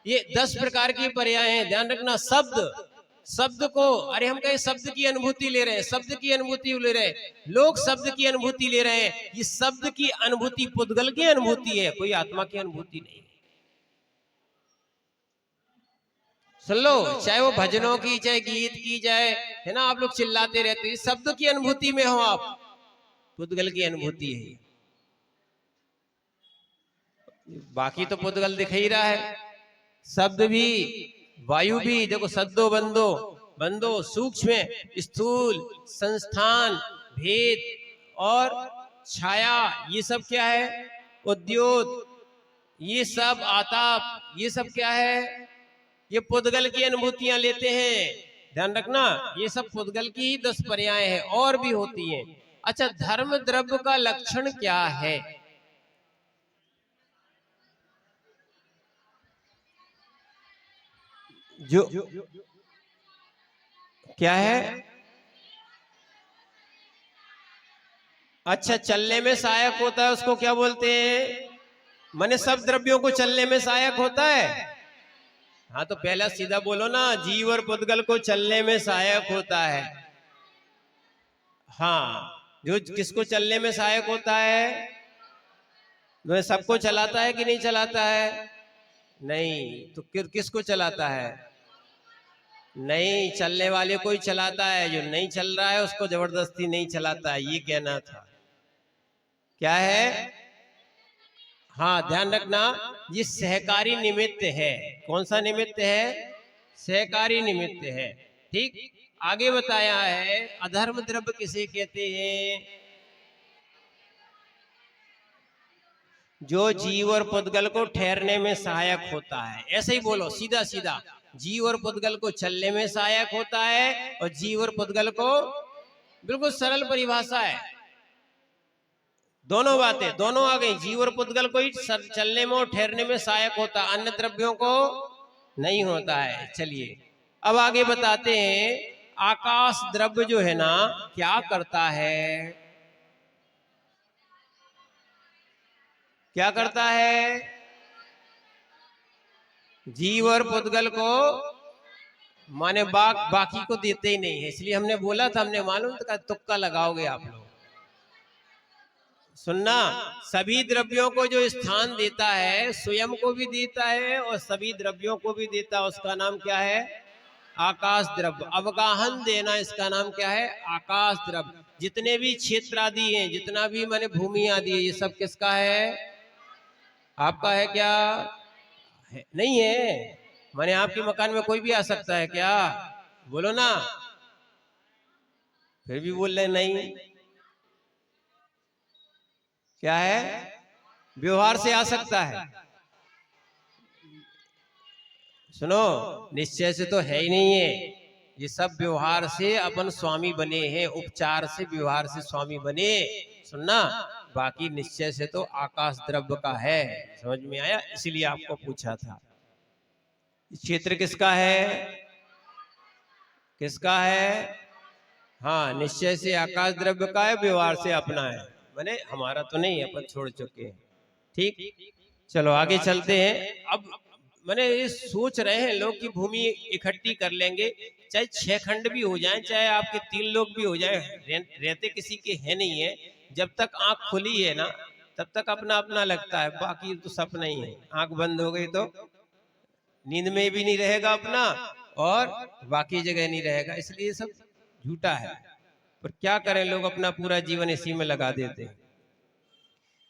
ये 10 प्रकार की पर्याय हैं। ध्यान रखना, शब्द को, अरे हम कहे शब्द की अनुभूति ले रहे हैं, शब्द की अनुभूति ले रहे हैं, लोग शब्द की अनुभूति ले रहे हैं। ये शब्द की अनुभूति पुद्गल की अनुभूति है, कोई आत्मा की अनुभूति नहीं। सुन लो, चाहे वो भजनों की, चाहे गीत की जाए, है ना, आप लोग चिल्लाते रहते हैं, शब्द की अनुभूति में हो आप, पुद्गल की अनुभूति है। बाकी तो पुद्गल दिख ही रहा है, शब्द भी, वायु भी। देखो, सद्दो बंदो सूक्ष्म, स्थूल, संस्थान, भेद और छाया ये सब क्या है? उद्योत, ये सब आताप, ये सब क्या है? ये पुद्गल की अनुभूतियां लेते हैं। ध्यान रखना, ये सब पुद्गल की ही 10 पर्याय हैं, और भी होती हैं। अच्छा, धर्म द्रव्य का लक्षण क्या है? जो क्या है? अच्छा, चलने में सहायक होता है, उसको क्या बोलते हैं? माने सब द्रव्यों को चलने में सहायक होता है। हाँ, तो पहला सीधा बोलो ना, जीव और पुद्गल को चलने में सहायक होता है। हाँ, जो किसको चलने में सहायक होता है? वह सबको चलाता है कि नहीं चलाता है? नहीं, तो किसको चलाता है? नहीं, चलने वाले को ही चलाता है, जो नहीं चल रहा है उसको जबरदस्ती नहीं चलाता है, ये कहना था। क्या है? हाँ, ध्यान रखना, ये सहकारी निमित्त है। कौन सा निमित्त है? सहकारी निमित्त है। ठीक, आगे बताया है अधर्म द्रव्य किसे कहते हैं? जो जीव और पुद्गल को ठहरने में सहायक होता है। ऐसे ही बोलो, सीधा सीधा, जीव और पुद्गल को चलने में सहायक होता है, और जीव और पुद्गल को, बिल्कुल सरल परिभाषा है, दोनों बातें, दोनों आ गई। जीव और पुद्गल को ही चलने में और ठहरने में सहायक होता है, अन्य द्रव्यों को नहीं होता है। चलिए अब आगे बताते हैं, आकाश द्रव्य जो है ना, क्या करता है? क्या करता है? जीव और पुद्गल को माने बाकी को देते ही नहीं है। इसलिए हमने बोला था, हमने मालूम था, तुक्का लगाओगे आप लोग। सुनना, सभी द्रव्यों को जो स्थान देता है, स्वयं को भी देता है और सभी द्रव्यों को भी देता है, उसका नाम क्या है? आकाश द्रव्य। अवगाहन देना, इसका नाम क्या है? आकाश द्रव्य। जितने भी क्षेत्र आदि हैं, जितना भी माने भूमि आदि है, ये सब किसका है? आपका है क्या? है? नहीं है, माने आपके मकान में कोई भी आ सकता है क्या? बोलो ना, फिर भी बोल रहे नहीं। क्या है? व्यवहार से आ सकता है। सुनो, निश्चय से तो है ही नहीं है, ये सब व्यवहार से अपन स्वामी बने हैं, उपचार से व्यवहार से स्वामी बने। सुनना, बाकी निश्चय से तो आकाश द्रव्य का है। समझ में आया? इसीलिए आपको पूछा था। क्षेत्र किसका है? किसका है? हाँ, निश्चय से आकाश द्रव्य का है, व्यवहार से अपना है, माने हमारा तो नहीं, अपन छोड़ चुके हैं। ठीक, चलो आगे चलते हैं। अब मैंने ये सोच रहे हैं लोग कि भूमि इकट्ठी कर लेंगे, चाहे 6 खंड भी हो जाएं, चाहे आपके 3 लोग भी हो जाएं, रहते किसी के है नहीं है। जब तक आंख खुली है ना, तब तक अपना अपना लगता है, बाकी तो सपना ही है। आंख बंद हो गई तो नींद में भी नहीं रहेगा अपना, और बाकी जगह नहीं रहेगा, इसलिए सब झूठा है। पर क्या करें, लोग अपना पूरा जीवन इसी में लगा देते हैं।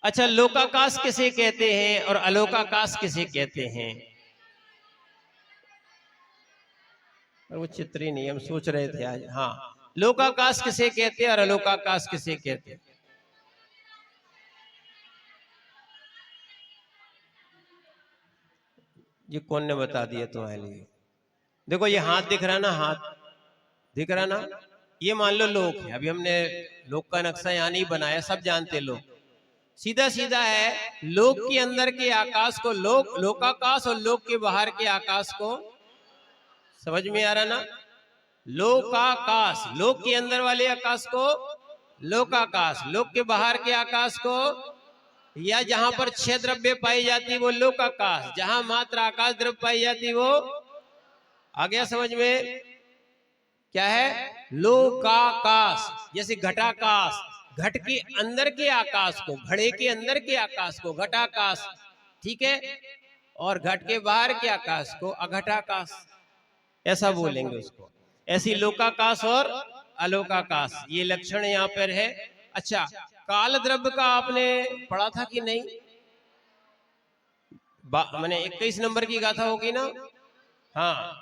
अच्छा, लोकाकाश किसे कहते हैं और अलोकाकाश किसे कहते हैं? और वो चित्र ही नहीं, हम सोच रहे थे आज। हाँ, लोकाकाश किसे कहते हैं और अलोकाकाश किसे कहते हैं? ये कौन ने बता दिया तुम्हारे लिए? देखो ये हाथ दिख रहा ना, हाथ दिख रहा ना, ये मान लो लोक है। अभी हमने लोक का नक्शा यहाँ नहीं बनाया, सब जानते लोग। सीधा सीधा है, लोक के अंदर के आकाश को लोकाकाश, और लोक के बाहर के आकाश को, समझ में आ रहा ना? लोकाकाश, लोक के अंदर वाले आकाश को लोकाकाश, लोक के बाहर के आकाश को, या जहां पर 6 द्रव्य पाई जाती वो लोकाकाश, जहां मात्र आकाश द्रव्य पाई जाती वो, आ गया समझ में? क्या है? लोकाकाश। जैसे घटाकाश, घट के अंदर के आकाश को, घड़े के अंदर के आकाश को घटाकाश, ठीक है, और घट के बाहर के आकाश को अघटाकाश, ऐसा बोलेंगे उसको। ऐसी लोकाकाश और अलोकाकाश, ये लक्षण यहाँ पर है। अच्छा, काल द्रव्य का आपने पढ़ा था कि नहीं? मैंने 21 नंबर की गाथा होगी ना? हाँ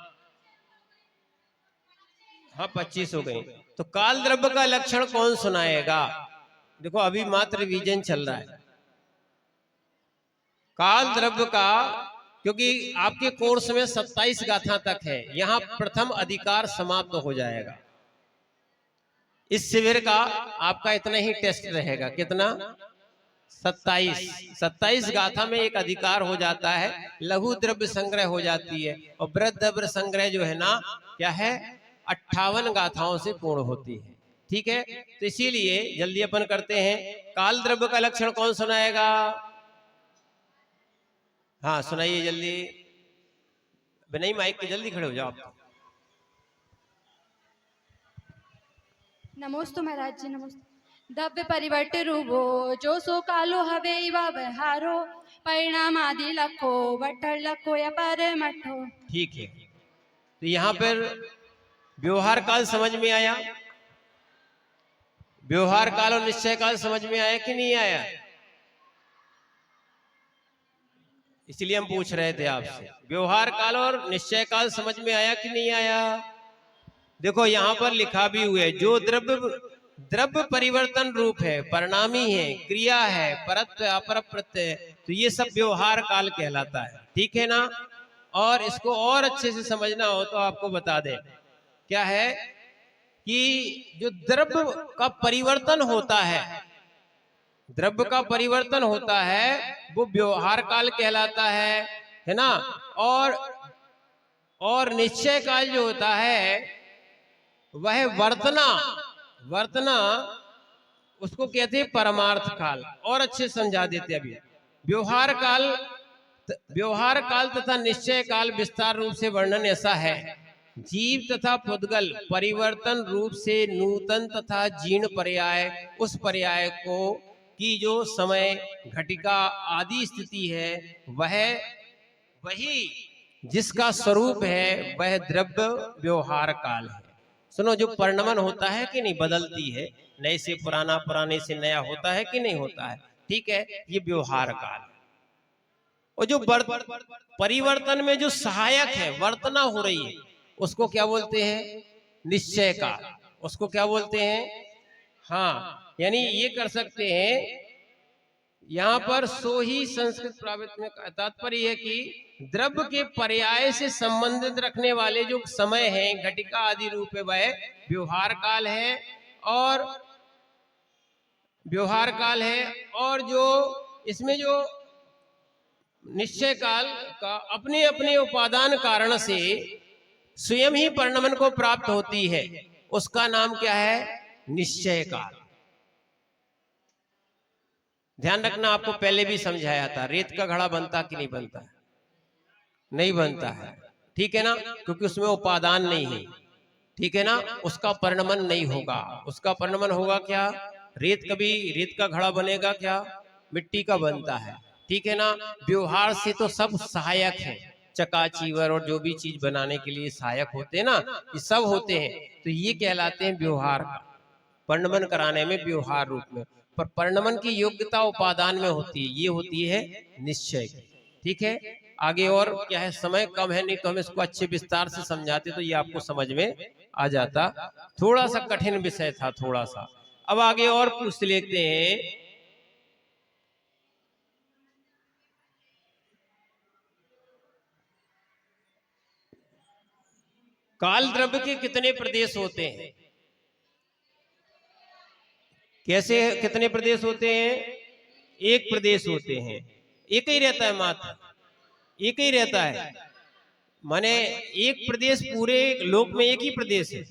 हाँ, 25 हो गई। तो काल द्रव्य का लक्षण कौन सुनाएगा? देखो अभी मात्र रिवीजन चल रहा है काल द्रव्य का, क्योंकि आपके कोर्स में 27 गाथा तक है, यहाँ प्रथम अधिकार समाप्त हो जाएगा। इस शिविर का आपका इतना ही टेस्ट रहेगा, कितना? 27 गाथा में एक अधिकार हो जाता है, लघु द्रव्य संग्रह हो जाती है, और बृहद द्रव्य संग्रह जो है ना क्या है 58 गाथाओं से पूर्ण होती है। ठीक है, तो इसीलिए जल्दी अपन करते हैं। काल द्रव्य का लक्षण कौन सुनाएगा? हाँ सुनाइए जल्दी, नहीं माइक के जल्दी खड़े हो जाओ आप। नमोस्तु महाराज जी, नमोस्तु। द्रव्य परिवर्तन रूपो जो सो कालो हवे व्यवहारो परिणाम आदि लखो बट्टर लखो या पर मठो। ठीक है, तो यहाँ पर व्यवहार काल समझ में आया? व्यवहार काल और निश्चय काल समझ में आया कि नहीं आया? इसलिए हम पूछ रहे थे आपसे, व्यवहार काल और निश्चय काल समझ में आया कि नहीं आया? देखो यहाँ पर लिखा भी हुआ है, जो द्रव्य परिवर्तन रूप है, परिणामी है, क्रिया है, परत्व अपर प्रत्यय, तो ये सब व्यवहार काल कहलाता है। ठीक है ना? और इसको और अच्छे से समझना हो तो आपको बता दें क्या है कि जो द्रव्य का परिवर्तन होता है, द्रव्य का परिवर्तन होता है वो व्यवहार काल कहलाता है ना? और निश्चय काल जो होता है वह वर्तना उसको कहते हैं परमार्थ काल। और अच्छे समझा देते अभी। व्यवहार काल तथा निश्चय काल विस्तार रूप से वर्णन ऐसा है, जीव तथा पुद्गल परिवर्तन रूप से नूतन तथा जीर्ण पर्याय, उस पर्याय को की जो समय घटिका आदि स्थिति है वही जिसका स्वरूप है वह द्रव्य व्यवहार काल है। सुनो, जो परिणमन होता है कि नहीं, बदलती है, नए से पुराना, पुराने से नया होता है कि नहीं होता है, ठीक है, ये व्यवहार काल। और जो परिवर्तन में जो सहायक है, वर्तना हो रही है, उसको क्या बोलते हैं? निश्चय काल। उसको क्या बोलते हैं? हाँ, यानी ये कर सकते हैं यहाँ पर सो ही संस्कृत प्रावृत्त में तात्पर्य है कि द्रव्य के पर्याय से संबंधित रखने वाले जो समय है, घटिका आदि रूप है, वह व्यवहार काल है। और व्यवहार काल है, और जो इसमें जो निश्चय काल का अपने अपने उपादान कारण से स्वयं ही परिणमन को प्राप्त होती है, उसका नाम क्या है? निश्चय काल। ध्यान रखना, आपको पहले भी समझाया था, रेत का घड़ा बनता कि नहीं बनता? नहीं बनता है, ठीक है ना, क्योंकि उसमें उपादान नहीं है, ठीक है ना, उसका परिणमन नहीं होगा। उसका परिणमन होगा क्या? रेत का घड़ा बनेगा क्या? मिट्टी का बनता है, ठीक है ना। व्यवहार से तो सब सहायक है, चकाचीवर और जो भी चीज बनाने के लिए सहायक होते हैं ना, ये सब होते हैं, तो ये कहलाते हैं व्यवहार का, परिणमन कराने में व्यवहार रूप में। पर परिणमन की योग्यता उपादान में होती है, ये होती है निश्चय की। ठीक है, आगे और क्या है, समय कम है, नहीं तो हम इसको अच्छे विस्तार से समझाते तो ये आपको समझ में आ जाता। थोड़ा सा कठिन विषय था, थोड़ा सा। अब आगे और पूछ लेते हैं, काल द्रव्य के कितने प्रदेश होते हैं? कैसे कितने प्रदेश होते हैं? एक प्रदेश होते हैं, एक ही रहता है, मात्र एक ही रहता है। माने एक प्रदेश, पूरे लोक में एक ही प्रदेश है।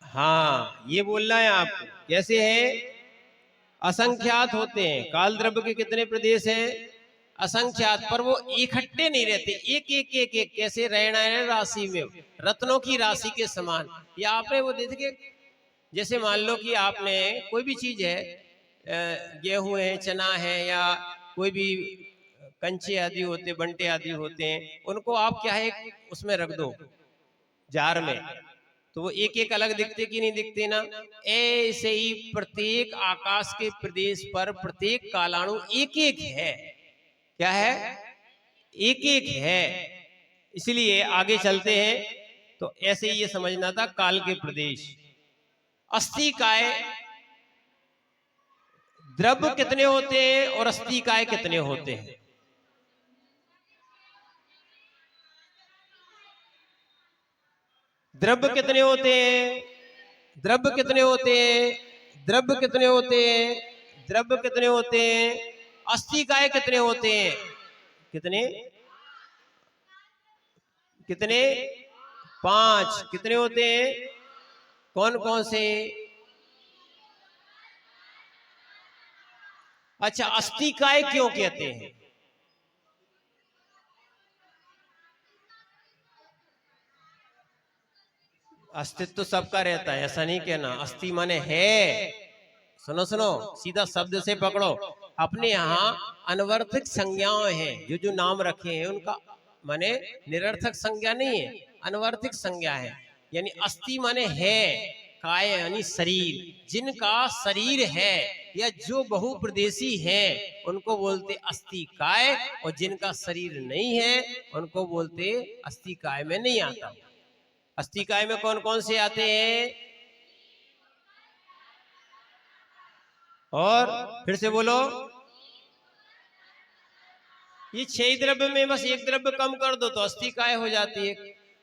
हाँ, ये बोलना है आपको। कैसे है? असंख्यात होते हैं। काल द्रव्य के कितने प्रदेश हैं? असंख्यात, पर वो इकट्ठे नहीं रहते, एक एक एक एक कैसे रहना है राशि में, रत्नों की राशि के समान। या आपने वो देखे, जैसे मान लो कि आपने कोई भी चीज है, गेहूं है, चना है, या कोई भी कंचे आदि होते, बंटे आदि होते हैं, उनको आप क्या है उसमें रख दो जार में, तो वो एक एक अलग दिखते कि नहीं दिखते ना। ऐसे ही प्रत्येक आकाश के प्रदेश पर प्रत्येक कालाणु एक एक है। क्या है? एक एक है। इसलिए आगे चलते हैं तो ऐसे ही ये समझना था काल के प्रदेश। अस्थि काय, द्रव्य कितने होते हैं और अस्थि काय कितने होते हैं? द्रव्य कितने होते हैं? द्रव्य कितने होते हैं? द्रव्य कितने होते हैं? द्रव्य कितने होते हैं? अस्थि काय कितने होते हैं? कितने कितने? 5। कितने होते हैं? कौन कौन से? अच्छा, अस्थि काय क्यों कहते हैं? अस्तित्व तो सबका रहता है, ऐसा नहीं कहना। अस्थि माने है, सुनो सुनो, सीधा शब्द से पकड़ो। अपने यहाँ अनवर्थक संज्ञाएं हैं, जो जो नाम रखे हैं उनका माने निरर्थक संज्ञा नहीं है, अनवर्थक संज्ञा है। यानी अस्थि माने है, काय यानी शरीर। जिनका शरीर है या जो बहुप्रदेशी है उनको बोलते अस्थि काय, और जिनका शरीर नहीं है उनको बोलते अस्थि काय में नहीं आता। अस्थि काय में कौन कौन से आते हैं? और फिर से बोलो। ये 6 द्रव्य में बस एक द्रव्य कम कर दो तो अस्थि काय हो जाती है।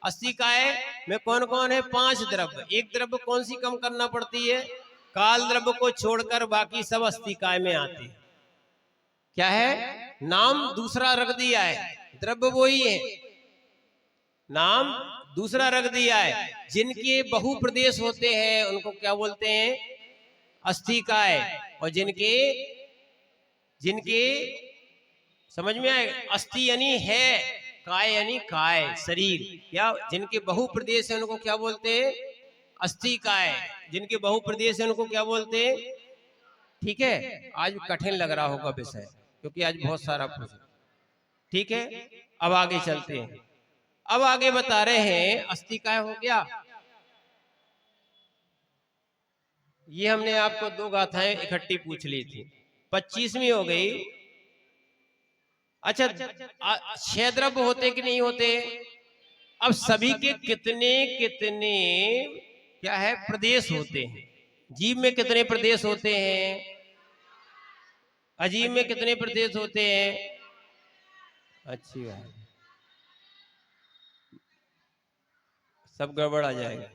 अस्थि काय में कौन कौन है? 5 द्रव्य। एक द्रव्य कौन सी कम करना पड़ती है? काल द्रव्य को छोड़कर बाकी सब अस्थि काय में आते हैं। क्या है? नाम दूसरा रख दिया है, द्रव्य वही है, नाम दूसरा रख दिया है। जिनके बहुप्रदेश होते हैं उनको क्या बोलते हैं? अस्थि काय। और जिनके जिनके समझ में आए? अस्थि यानी है, काय यानी काय शरीर, या जिनके बहुप्रदेश है उनको क्या बोलते हैं? अस्थि काय। जिनके बहुप्रदेश है उनको क्या बोलते हैं? ठीक है, आज कठिन लग रहा होगा विषय, क्योंकि आज बहुत सारा पूछा। ठीक है, अब आगे चलते हैं। अब आगे बता रहे हैं अस्थि काय हो गया। ये हमने आपको 2 गाथाएं इकट्ठी पूछ ली थी, 25वीं हो गई। अच्छा, 6 द्रव्य होते कि नहीं होते? अब सभी के कितने कितने क्या है प्रदेश होते हैं? जीव में कितने प्रदेश होते हैं? अजीव में कितने प्रदेश होते हैं? अच्छी बात, सब गड़बड़ आ जाएगा।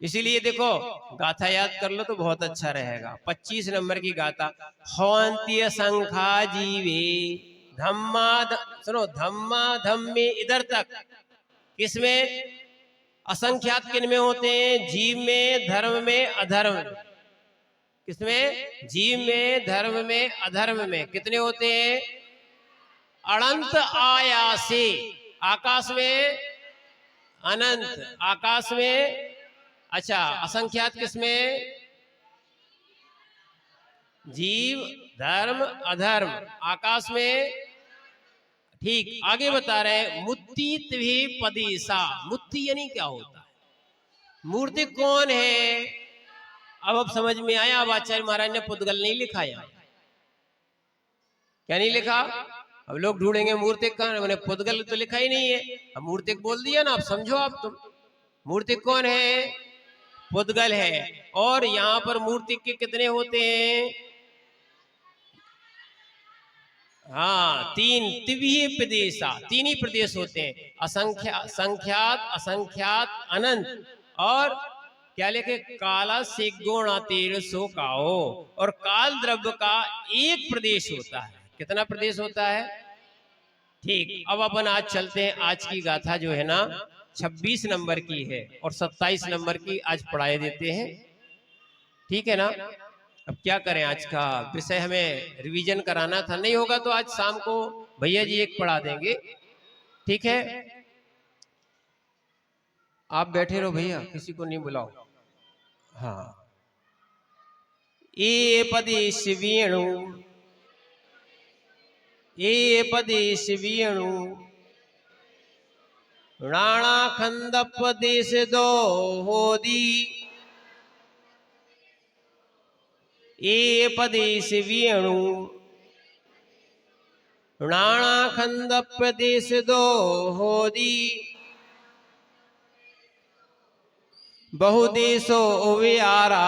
इसीलिए देखो, गाथा याद कर लो तो बहुत अच्छा रहेगा। 25 नंबर की गाथा। हौंत्य संख्या जीवे धम्मा सुनो, धम्मा धम्मे इधर तक किसमें? असंख्यात किन में होते हैं? जीव में, धर्म में, अधर्म में। किसमें? जीव में, धर्म में, अधर्म में। कितने होते हैं? अनंत आयासे। आकाश में अनंत, आकाश में। अच्छा, असंख्यात किसमें? जीव, धर्म, अधर्म, आकाश में। ठीक, आगे बता रहे हैं मुत्ति त्वे पदेशा। मुत्ति यानी क्या होता है? मूर्ति कौन है? अब समझ में आया। अब आचार्य महाराज ने पुद्गल नहीं लिखा यहाँ। क्या नहीं लिखा? अब लोग ढूंढेंगे मूर्तिक कौन, मैंने पुद्गल तो लिखा ही नहीं है। अब मूर्तिक बोल दिया ना, अब समझो। आप तुम मूर्तिक कौन है? पुद्गल है। और यहाँ पर मूर्तिक के कितने होते हैं? हाँ, 3 तिव्य प्रदेशा, 3 ही प्रदेश होते हैं। संख्यात, असंख्यात, अनंत। और क्या लिखे? काला से गुण तेर सो काओ। और काल द्रव्य का एक प्रदेश होता है। कितना प्रदेश होता है? ठीक, अब अपन आज चलते हैं। आज की गाथा जो है ना 26 नंबर की है और 27 नंबर की आज पढ़ाई देते हैं। ठीक है ना? अब क्या करें, आज का विषय हमें रिवीजन कराना था। नहीं होगा तो आज शाम को भैया जी एक पढ़ा देंगे। ठीक है, आप बैठे रहो भैया, किसी को नहीं बुलाओ। हाँ, ए पदेश वेणु, ए पदेश वेणु, राणा खंदप देश दो होदी। ए पदेश वेणु, राणा खंदप देश दो होदी। बहुदेशो उवियारा।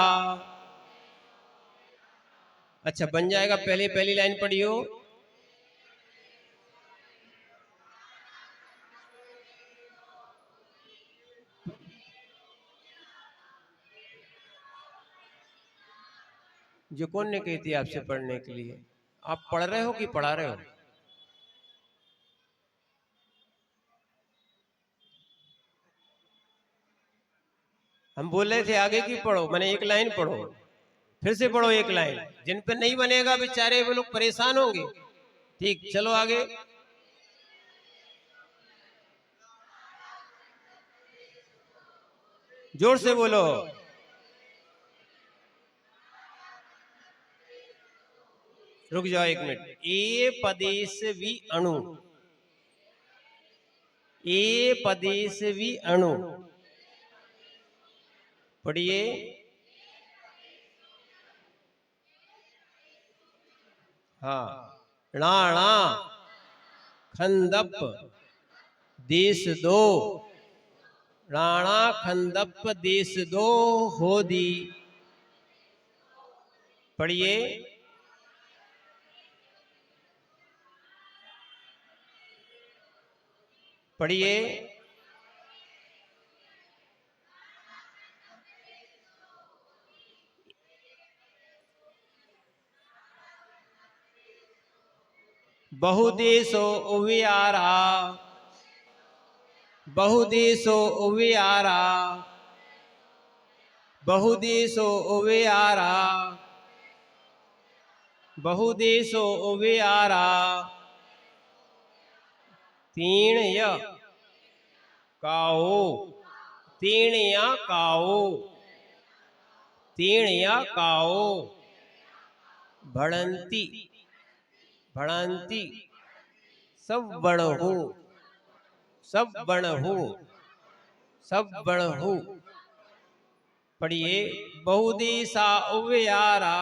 अच्छा बन जाएगा, पहले पहली लाइन पढ़ियो। जो कौन ने कही थी आपसे पढ़ने के लिए? आप पढ़ रहे हो कि पढ़ा रहे हो? हम बोल रहे थे आगे की पढ़ो, मैंने एक लाइन पढ़ो, फिर से पढ़ो एक लाइन। जिन पे नहीं बनेगा बेचारे वो लोग परेशान होंगे। ठीक, चलो आगे। जोर से बोलो। रुक जाओ एक मिनट। ए पदेश भी अणु, ए पदेश भी अणु, पढ़िए। हाँ, राणा खंदप देश दो, राणा खंदप देश दो होदी, पढ़िए। पढ़िए। बहुदेशो उवियारा, बहुदेशो उवियारा, बहुदेशो उवियारा, बहुदेशो उवियारा। तीण य काओ, तीण या काओ, तीण या काओ। भड़ंती, भड़ंती सब बण हो, सब बण हो, सब बण हो, पढ़िए। बहुदेशा उवियारा।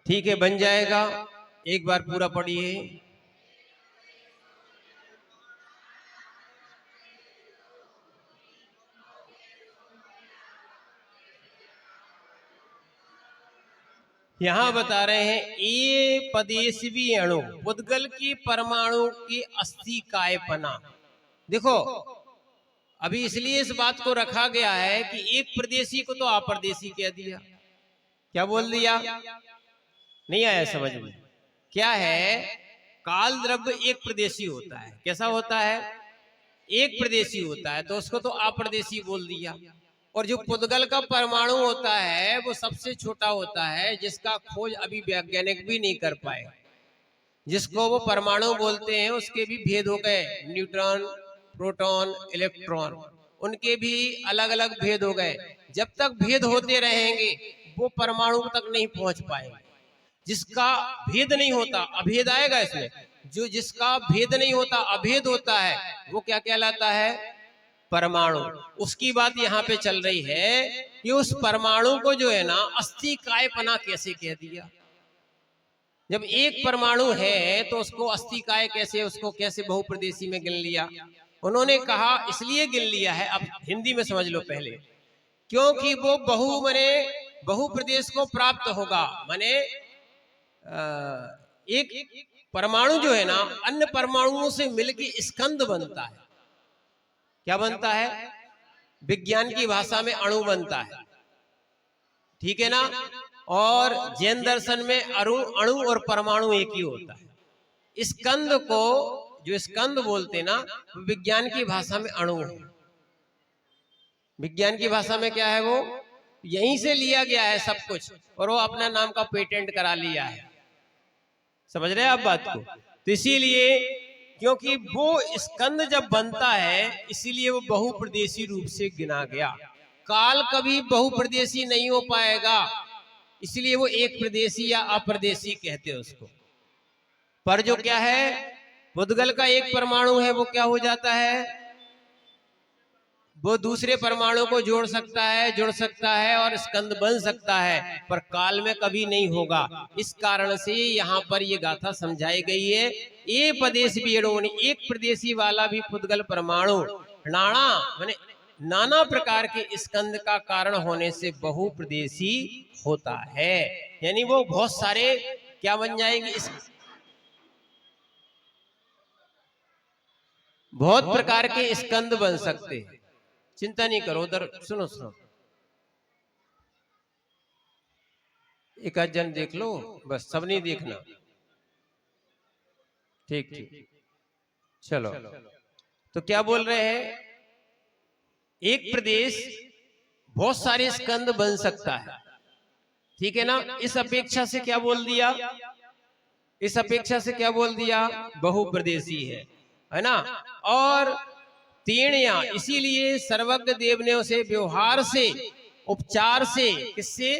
ठीक है, बन जाएगा। एक बार पूरा पढ़िए। यहां बता रहे हैं ये पदेशवी अणु, पुद्गल की परमाणु की अस्थि कायपना। देखो अभी इसलिए इस बात को रखा गया है कि एक प्रदेशी को तो अप्रदेशी कह दिया। क्या बोल दिया? नहीं आया समझ में? क्या है? काल द्रव्य एक प्रदेशी होता है। कैसा होता है? एक प्रदेशी होता है, तो उसको तो अप्रदेशी बोल दिया। और जो पुद्गल का परमाणु होता है वो सबसे छोटा होता है, जिसका खोज अभी वैज्ञानिक भी नहीं कर पाए। जिसको वो परमाणु बोलते हैं उसके भी भेद हो गए, न्यूट्रॉन, प्रोटॉन, इलेक्ट्रॉन, उनके भी अलग अलग भेद हो गए। जब तक भेद होते रहेंगे वो परमाणु तक नहीं पहुंच पाएंगे। जिसका भेद नहीं होता, अभेद आएगा इसमें, जो जिसका भेद नहीं होता, अभेद होता है, वो क्या कहलाता है? परमाणु। उसकी बात यहाँ पे चल रही है कि उस परमाणु को जो है ना अस्थि कायपना कैसे कह दिया। जब एक परमाणु है तो उसको अस्थि काय कैसे, उसको कैसे बहुप्रदेशी में गिन लिया? उन्होंने कहा इसलिए गिन लिया है, अब हिंदी में समझ लो पहले, क्योंकि वो बहुप्रदेश को प्राप्त होगा। माने एक परमाणु जो है ना अन्य परमाणुओं से मिलकर स्कंद बनता है। क्या बनता है? विज्ञान की भाषा में अणु बनता है, ठीक है ना। और जैन दर्शन में अणु और परमाणु एक ही होता है। स्कंद को जो स्कंद बोलते ना, विज्ञान की भाषा में अणु है। विज्ञान की भाषा में क्या है? वो यहीं से लिया गया है सब कुछ, और वो अपना नाम का पेटेंट करा लिया है। समझ रहे हैं आप बात को? तो इसीलिए, क्योंकि वो स्कंद जब बनता है इसीलिए वो बहुप्रदेशी रूप से गिना गया। काल कभी बहुप्रदेशी नहीं हो पाएगा, इसलिए वो एक प्रदेशी या अप्रदेशी कहते हैं उसको। पर जो क्या है, पुद्गल का एक परमाणु है वो क्या हो जाता है? वो दूसरे परमाणु को जोड़ सकता है, जुड़ सकता है और स्कंद बन सकता है, पर काल में कभी नहीं होगा। इस कारण से यहाँ पर ये गाथा समझाई गई है। ये प्रदेश भी एक प्रदेशी वाला भी पुद्गल परमाणु नाना माने नाना प्रकार के स्कंद का कारण होने से बहु प्रदेशी होता है। यानी वो बहुत सारे क्या बन जाएंगे, बहुत प्रकार के स्कंद बन सकते हैं। चिंता नहीं करो, उधर सुनो सुनो, एक आध जन देख लो, बस सब नहीं देखना। ठीक ठीक, चलो। तो क्या बोल रहे हैं, एक प्रदेश बहुत सारे स्कंद बन सकता है, ठीक है ना। इस अपेक्षा से क्या बोल दिया, इस अपेक्षा से क्या बोल दिया, बहुप्रदेशी है ना। और तीर्णया, इसीलिए सर्वज्ञ देव ने उसे व्यवहार से उपचार से, किससे,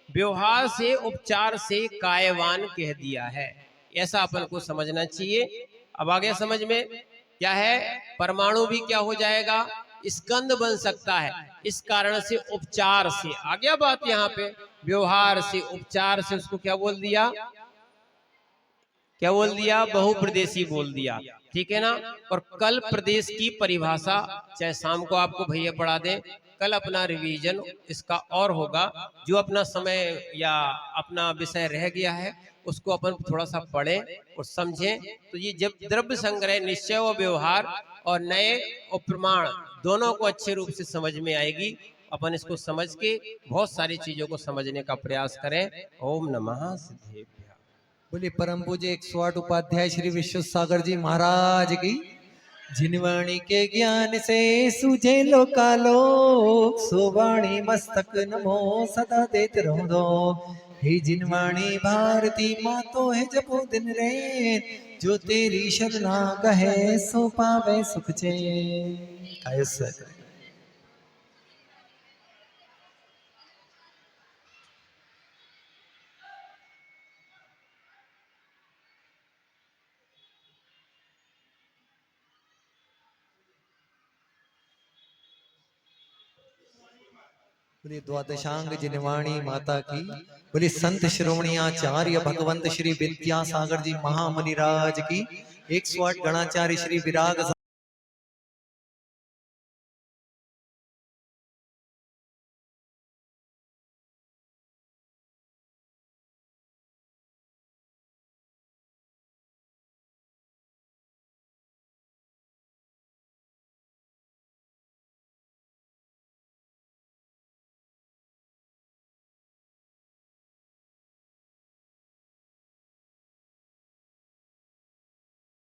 व्यवहार से उपचार से कायवान कह दिया है। ऐसा अपन को समझना चाहिए। अब आगे समझ में क्या है, परमाणु भी क्या हो जाएगा, स्कंद बन सकता है। इस कारण से उपचार से आ गया बात, यहाँ पे व्यवहार से उपचार से उसको क्या बोल दिया, क्या बोल दिया, बहुप्रदेशी बोल दिया, ठीक है ना। और कल प्रदेश की परिभाषा चाहे शाम को आपको भैया पढ़ा दें, कल अपना रिवीजन इसका और होगा। जो अपना समय या अपना विषय रह गया है उसको अपन थोड़ा सा पढ़ें और समझें। तो ये जब द्रव्य संग्रह, निश्चय व व्यवहार और नए और प्रमाण दोनों को अच्छे रूप से समझ में आएगी। अपन इसको समझ के बहुत सारी चीजों को समझने का प्रयास करें। ओम नमः सिद्धेभ्यः। बोले परम पूज्य 108 उपाध्याय श्री विश्व सागर जी महाराज की। जिनवाणी के ज्ञान से सूझे लोकालोक, सोवाणी मस्तक नमो सदा देत रहो दो। हे जिनवाणी भारती मातो है जपो दिन रैन, जो तेरी शरणा कहे सो पावे सुख चैन। बोले द्वादशांग जिनवाणी माता की। बोले संत श्रोमणी आचार्य भगवंत श्री विद्यासागर जी महामुनिराज की। 108 गणाचार्य श्री विराग